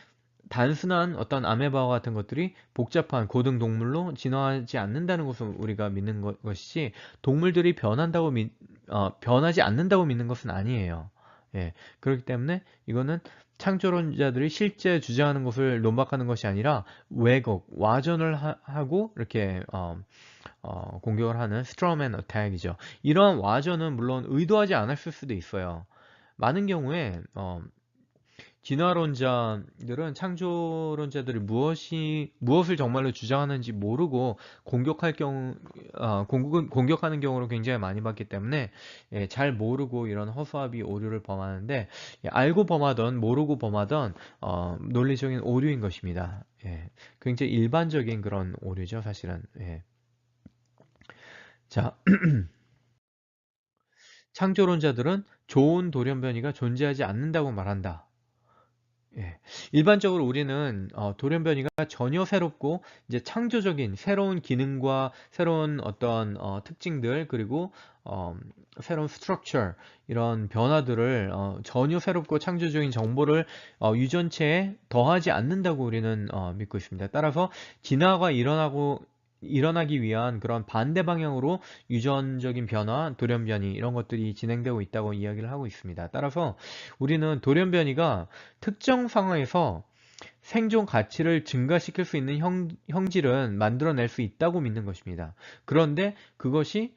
단순한 어떤 아메바와 같은 것들이 복잡한 고등 동물로 진화하지 않는다는 것을 우리가 믿는 것이지, 동물들이 변하지 않는다고 믿는 것은 아니에요. 예, 그렇기 때문에 이거는 창조론자들이 실제 주장하는 것을 논박하는 것이 아니라 왜곡, 와전을 하고 이렇게 공격을 하는 스트로맨 어택이죠. 이러한 와전은 물론 의도하지 않았을 수도 있어요. 많은 경우에 진화론자들은 창조론자들이 무엇을 정말로 주장하는지 모르고 공격하는 경우를 굉장히 많이 봤기 때문에 잘 모르고 이런 허수아비 오류를 범하는데, 알고 범하던 모르고 범하던 논리적인 오류인 것입니다. 굉장히 일반적인 그런 오류죠, 사실은. 자, 창조론자들은 좋은 돌연변이가 존재하지 않는다고 말한다. 일반적으로 우리는 돌연변이가 전혀 새롭고 이제 창조적인 새로운 기능과 새로운 어떤 특징들, 그리고 새로운 스트럭처, 이런 변화들을 전혀 새롭고 창조적인 정보를 유전체에 더하지 않는다고 우리는 믿고 있습니다. 따라서 진화가 일어나기 위한 그런 반대 방향으로 유전적인 변화, 돌연변이, 이런 것들이 진행되고 있다고 이야기를 하고 있습니다. 따라서 우리는 돌연변이가 특정 상황에서 생존 가치를 증가시킬 수 있는 형질은 만들어낼 수 있다고 믿는 것입니다. 그런데 그것이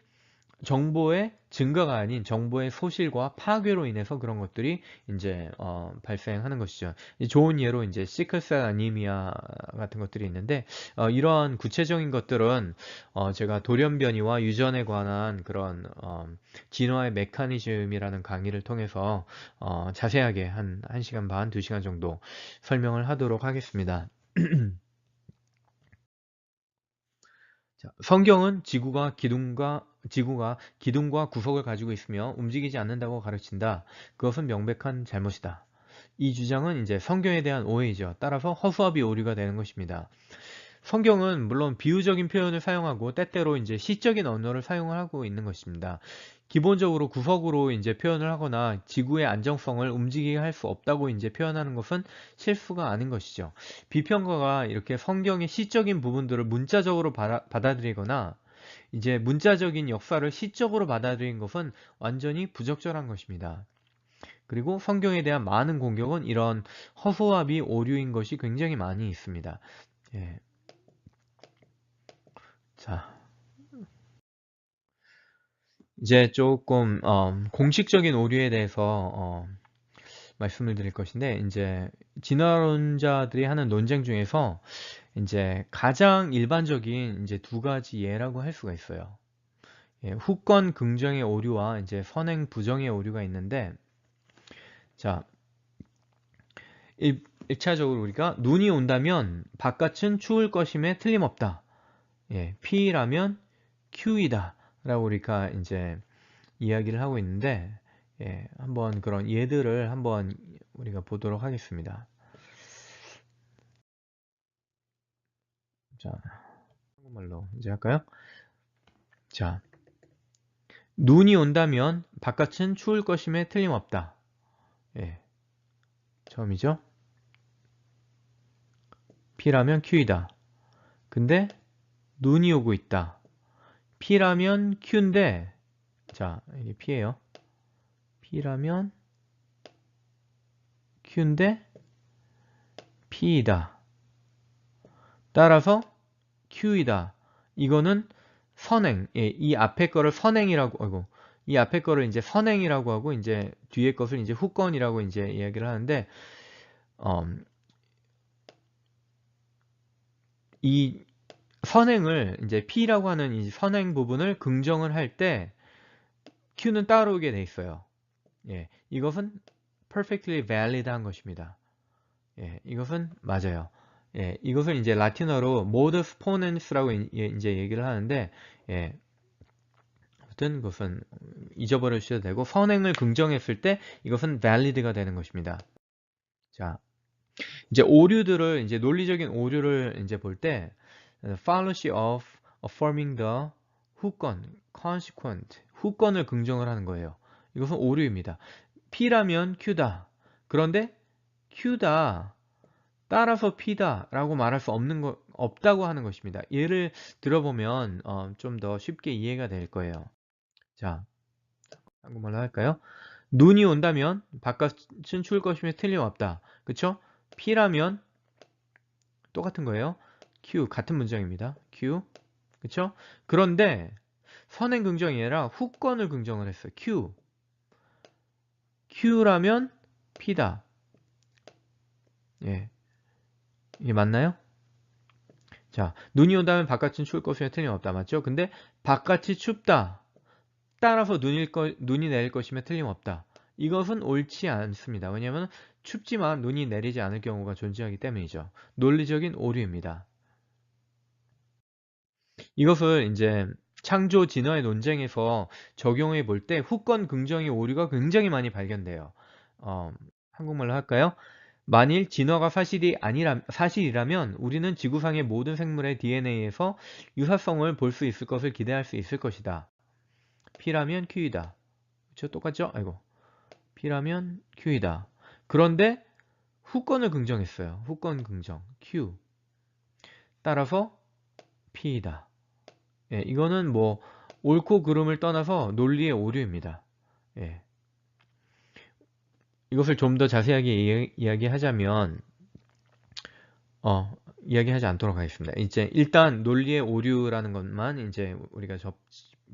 정보의 증가가 아닌 정보의 소실과 파괴로 인해서 그런 것들이 이제 발생하는 것이죠. 좋은 예로 이제 시클셀 아니미아 같은 것들이 있는데, 이러한 구체적인 것들은 제가 돌연변이와 유전에 관한 그런 진화의 메커니즘이라는 강의를 통해서 자세하게 한 1시간 반, 2시간 정도 설명을 하도록 하겠습니다. 자, 성경은 지구가 기둥과 구석을 가지고 있으며 움직이지 않는다고 가르친다. 그것은 명백한 잘못이다. 이 주장은 이제 성경에 대한 오해이죠. 따라서 허수아비 오류가 되는 것입니다. 성경은 물론 비유적인 표현을 사용하고 때때로 이제 시적인 언어를 사용을 하고 있는 것입니다. 기본적으로 구석으로 이제 표현을 하거나 지구의 안정성을 움직이게 할 수 없다고 이제 표현하는 것은 실수가 아닌 것이죠. 비평가가 이렇게 성경의 시적인 부분들을 문자적으로 받아들이거나 이제 문자적인 역사를 시적으로 받아들인 것은 완전히 부적절한 것입니다. 그리고 성경에 대한 많은 공격은 이런 허소아비 오류인 것이 굉장히 많이 있습니다. 예. 자, 이제 조금 공식적인 오류에 대해서 말씀을 드릴 것인데, 이제 진화론자들이 하는 논쟁 중에서 이제 가장 일반적인 이제 두 가지 예라고 할 수가 있어요. 예, 후권 긍정의 오류와 이제 선행 부정의 오류가 있는데, 자, 1차적으로 우리가 눈이 온다면 바깥은 추울 것임에 틀림없다. 예, P라면 Q이다. 라고 우리가 이제 이야기를 하고 있는데, 예, 한번 그런 예들을 한번 우리가 보도록 하겠습니다. 자, 한국말로 이제 할까요? 자, 눈이 온다면 바깥은 추울 것임에 틀림없다. 예, 처음이죠? P라면 Q이다. 근데 눈이 오고 있다. P라면 Q인데, 자, 이게 P예요. P라면 Q인데 P이다. 따라서 Q이다. 이거는 선행. 예, 이 앞에 거를 선행이라고 하고, 이 앞에 거를 이제 선행이라고 하고, 이제 뒤에 것을 이제 후권이라고 이제 이야기를 하는데, 이 선행을 이제 P라고 하는 이 선행 부분을 긍정을 할 때 Q는 따라오게 돼 있어요. 예, 이것은 perfectly valid 한 것입니다. 예, 이것은 맞아요. 예, 이것을 이제 라틴어로 modus ponens라고 이제 얘기를 하는데, 예, 아무튼 그것은 잊어버려 주셔도 되고, 선행을 긍정했을 때 이것은 valid가 되는 것입니다. 자, 이제 오류들을 이제 논리적인 오류를 이제 볼 때, fallacy of affirming the 후권, consequent, 후권을 긍정을 하는 거예요. 이것은 오류입니다. P라면 Q다. 그런데 Q다. 따라서 P다 라고 말할 수 없다고 하는 것입니다. 예를 들어보면 좀 더 쉽게 이해가 될 거예요. 자, 한국말로 할까요? 눈이 온다면 바깥은 추울 것이며 틀림없다. 그쵸? P라면 똑같은 거예요. Q, 같은 문장입니다. Q, 그쵸? 그런데 선행 긍정이 아니라 후권을 긍정을 했어요. Q, Q라면 P다. 예, 이게 맞나요? 자, 눈이 온다면 바깥은 추울 것이며 틀림없다. 맞죠? 근데 바깥이 춥다. 따라서 눈이 내릴 것이며 틀림없다. 이것은 옳지 않습니다. 왜냐하면 춥지만 눈이 내리지 않을 경우가 존재하기 때문이죠. 논리적인 오류입니다. 이것을 이제 창조 진화의 논쟁에서 적용해 볼 때 후권 긍정의 오류가 굉장히 많이 발견돼요. 한국말로 할까요? 만일 진화가 사실이라면 우리는 지구상의 모든 생물의 DNA에서 유사성을 볼 수 있을 것을 기대할 수 있을 것이다. P라면 Q이다. 그렇죠? 똑같죠? 아이고. P라면 Q이다. 그런데 후권을 긍정했어요. 후권 긍정. Q. 따라서 P이다. 예, 이거는 뭐 옳고 그름을 떠나서 논리의 오류입니다. 예. 이것을 좀 더 자세하게 이야기하자면 이야기하지 않도록 하겠습니다. 이제 일단 논리의 오류라는 것만 이제 우리가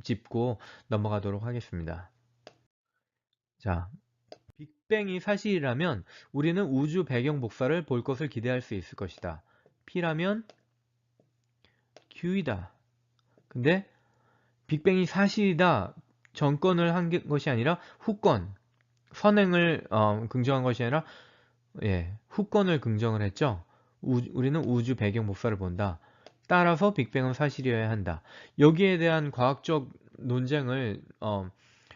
짚고 넘어가도록 하겠습니다. 자, 빅뱅이 사실이라면 우리는 우주 배경 복사를 볼 것을 기대할 수 있을 것이다. P라면 Q이다. 근데 빅뱅이 사실이다. 전권을 한 것이 아니라 후권, 선행을 긍정한 것이 아니라 예, 후권을 긍정을 했죠. 우리는 우주 배경 복사를 본다. 따라서 빅뱅은 사실이어야 한다. 여기에 대한 과학적 논쟁을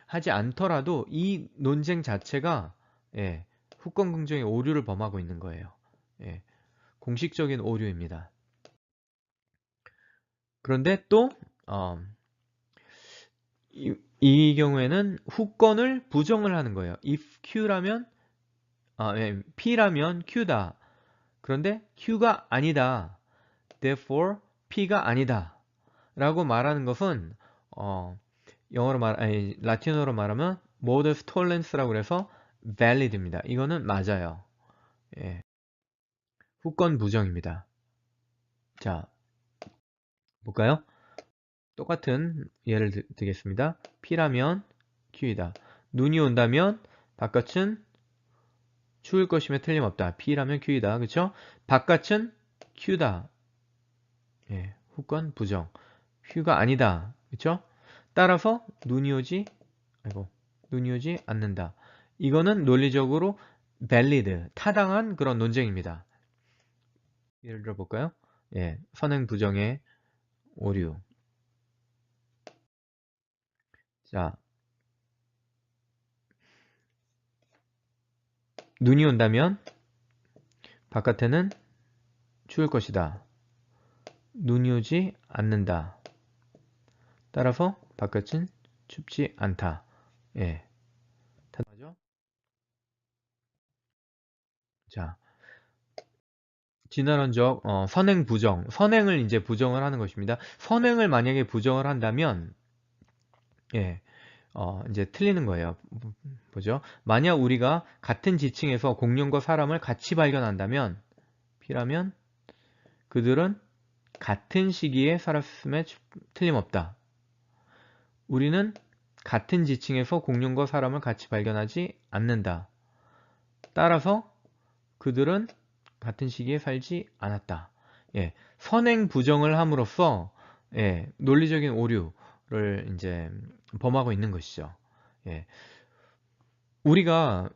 하지 않더라도 이 논쟁 자체가 예, 후권 긍정의 오류를 범하고 있는 거예요. 예, 공식적인 오류입니다. 그런데 또 이 경우에는 후권을 부정을 하는 거예요. if Q라면 P라면 Q다. 그런데 Q가 아니다. Therefore P가 아니다. 라고 말하는 것은 라틴어로 말하면 modus tollence라고 해서 valid입니다. 이거는 맞아요. 예. 후건 부정입니다. 자, 볼까요? 똑같은 예를 들겠습니다. P라면 Q이다. 눈이 온다면 바깥은 추울 것이며 틀림없다. P라면 Q이다. 그쵸? 바깥은 Q다. 예, 후건 부정. Q가 아니다. 그쵸? 따라서 눈이 오지 않는다. 이거는 논리적으로 valid, 타당한 그런 논쟁입니다. 예를 들어 볼까요? 예, 선행 부정의 오류. 자, 눈이 온다면 바깥에는 추울 것이다. 눈이 오지 않는다. 따라서 바깥은 춥지 않다. 예. 맞죠? 자, 진화론적 선행 부정. 선행을 이제 부정을 하는 것입니다. 선행을 만약에 부정을 한다면 예. 이제 틀리는 거예요. 보죠. 만약 우리가 같은 지층에서 공룡과 사람을 같이 발견한다면 P라면 그들은 같은 시기에 살았음에 틀림없다. 우리는 같은 지층에서 공룡과 사람을 같이 발견하지 않는다. 따라서 그들은 같은 시기에 살지 않았다. 예, 선행 부정을 함으로써 예, 논리적인 오류를 이제 범하고 있는 것이죠. 예, 우리가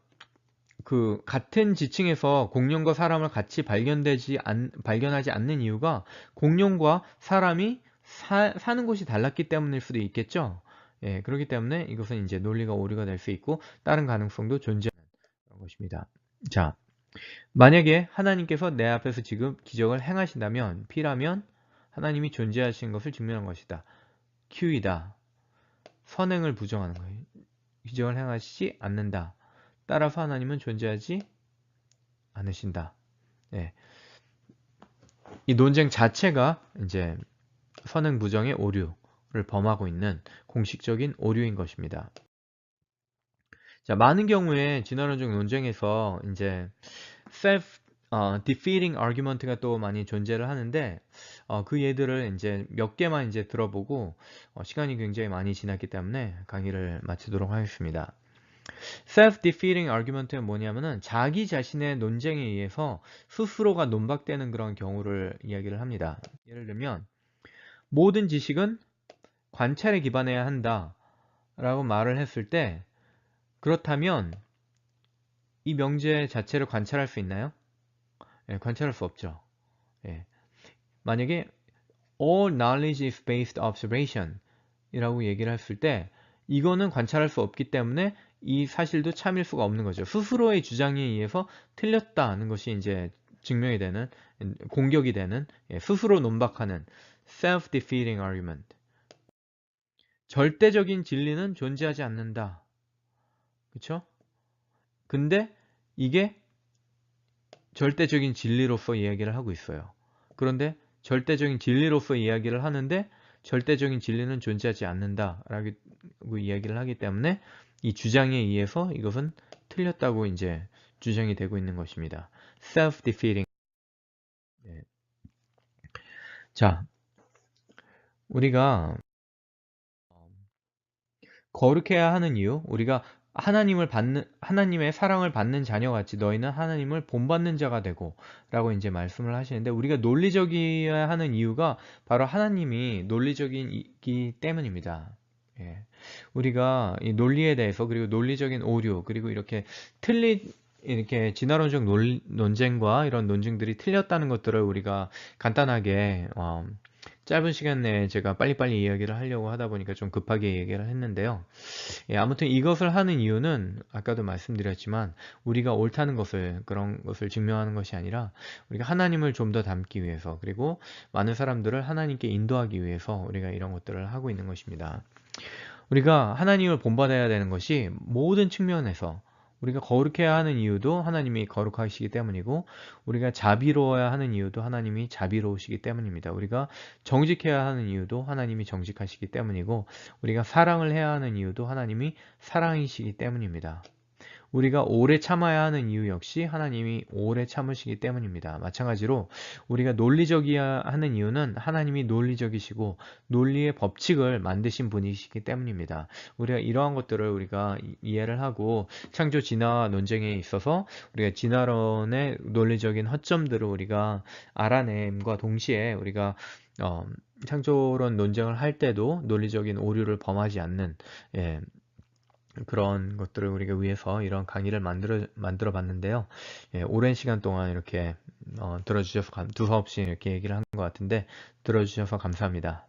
그 같은 지층에서 공룡과 사람을 같이 발견하지 않는 이유가 공룡과 사람이 사는 곳이 달랐기 때문일 수도 있겠죠. 예, 그렇기 때문에 이것은 이제 논리가 오류가 될 수 있고 다른 가능성도 존재하는 것입니다. 자, 만약에 하나님께서 내 앞에서 지금 기적을 행하신다면 P라면 하나님이 존재하시는 것을 증명한 것이다. Q이다. 선행을 부정하는 거예요. 기적을 행하시지 않는다. 따라서 하나님은 존재하지 않으신다. 네. 이 논쟁 자체가 이제 선행 부정의 오류를 범하고 있는 공식적인 오류인 것입니다. 자, 많은 경우에 진화론적 논쟁에서 이제 self-defeating argument가 또 많이 존재를 하는데 그 예들을 이제 몇 개만 이제 들어보고 시간이 굉장히 많이 지났기 때문에 강의를 마치도록 하겠습니다. self-defeating argument는 뭐냐면은 자기 자신의 논쟁에 의해서 스스로가 논박되는 그런 경우를 이야기를 합니다. 예를 들면 모든 지식은 관찰에 기반해야 한다 라고 말을 했을 때 그렇다면 이 명제 자체를 관찰할 수 있나요? 예, 관찰할 수 없죠. 예. 만약에 all knowledge is based observation 이라고 얘기를 했을 때 이거는 관찰할 수 없기 때문에 이 사실도 참일 수가 없는 거죠. 스스로의 주장에 의해서 틀렸다는 것이 이제 증명이 되는 공격이 되는 스스로 논박하는 self-defeating argument. 절대적인 진리는 존재하지 않는다. 그쵸? 근데 이게 절대적인 진리로서 이야기를 하고 있어요. 그런데 절대적인 진리로서 이야기를 하는데 절대적인 진리는 존재하지 않는다라고 이야기를 하기 때문에 이 주장에 의해서 이것은 틀렸다고 이제 주장이 되고 있는 것입니다. self-defeating. 네. 자, 우리가 거룩해야 하는 이유, 우리가 하나님의 사랑을 받는 자녀같이 너희는 하나님을 본받는 자가 되고 라고 이제 말씀을 하시는데 우리가 논리적이어야 하는 이유가 바로 하나님이 논리적이기 때문입니다. 예. 우리가 이 논리에 대해서 그리고 논리적인 오류 그리고 이렇게 진화론적 논쟁과 이런 논증들이 틀렸다는 것들을 우리가 간단하게 짧은 시간 내에 제가 빨리빨리 이야기를 하려고 하다 보니까 좀 급하게 얘기를 했는데요. 예, 아무튼 이것을 하는 이유는 아까도 말씀드렸지만 우리가 옳다는 것을 그런 것을 증명하는 것이 아니라 우리가 하나님을 좀 더 닮기 위해서 그리고 많은 사람들을 하나님께 인도하기 위해서 우리가 이런 것들을 하고 있는 것입니다. 우리가 하나님을 본받아야 되는 것이 모든 측면에서 우리가 거룩해야 하는 이유도 하나님이 거룩하시기 때문이고 우리가 자비로워야 하는 이유도 하나님이 자비로우시기 때문입니다. 우리가 정직해야 하는 이유도 하나님이 정직하시기 때문이고 우리가 사랑을 해야 하는 이유도 하나님이 사랑이시기 때문입니다. 우리가 오래 참아야 하는 이유 역시 하나님이 오래 참으시기 때문입니다. 마찬가지로 우리가 논리적이야 하는 이유는 하나님이 논리적이시고 논리의 법칙을 만드신 분이시기 때문입니다. 우리가 이러한 것들을 우리가 이해를 하고 창조 진화 논쟁에 있어서 우리가 진화론의 논리적인 허점들을 우리가 알아냄과 동시에 우리가 창조론 논쟁을 할 때도 논리적인 오류를 범하지 않는 예, 그런 것들을 우리가 위해서 이런 강의를 만들어 봤는데요. 예, 오랜 시간 동안 이렇게 들어주셔서 두서없이 이렇게 얘기를 한 것 같은데 들어주셔서 감사합니다.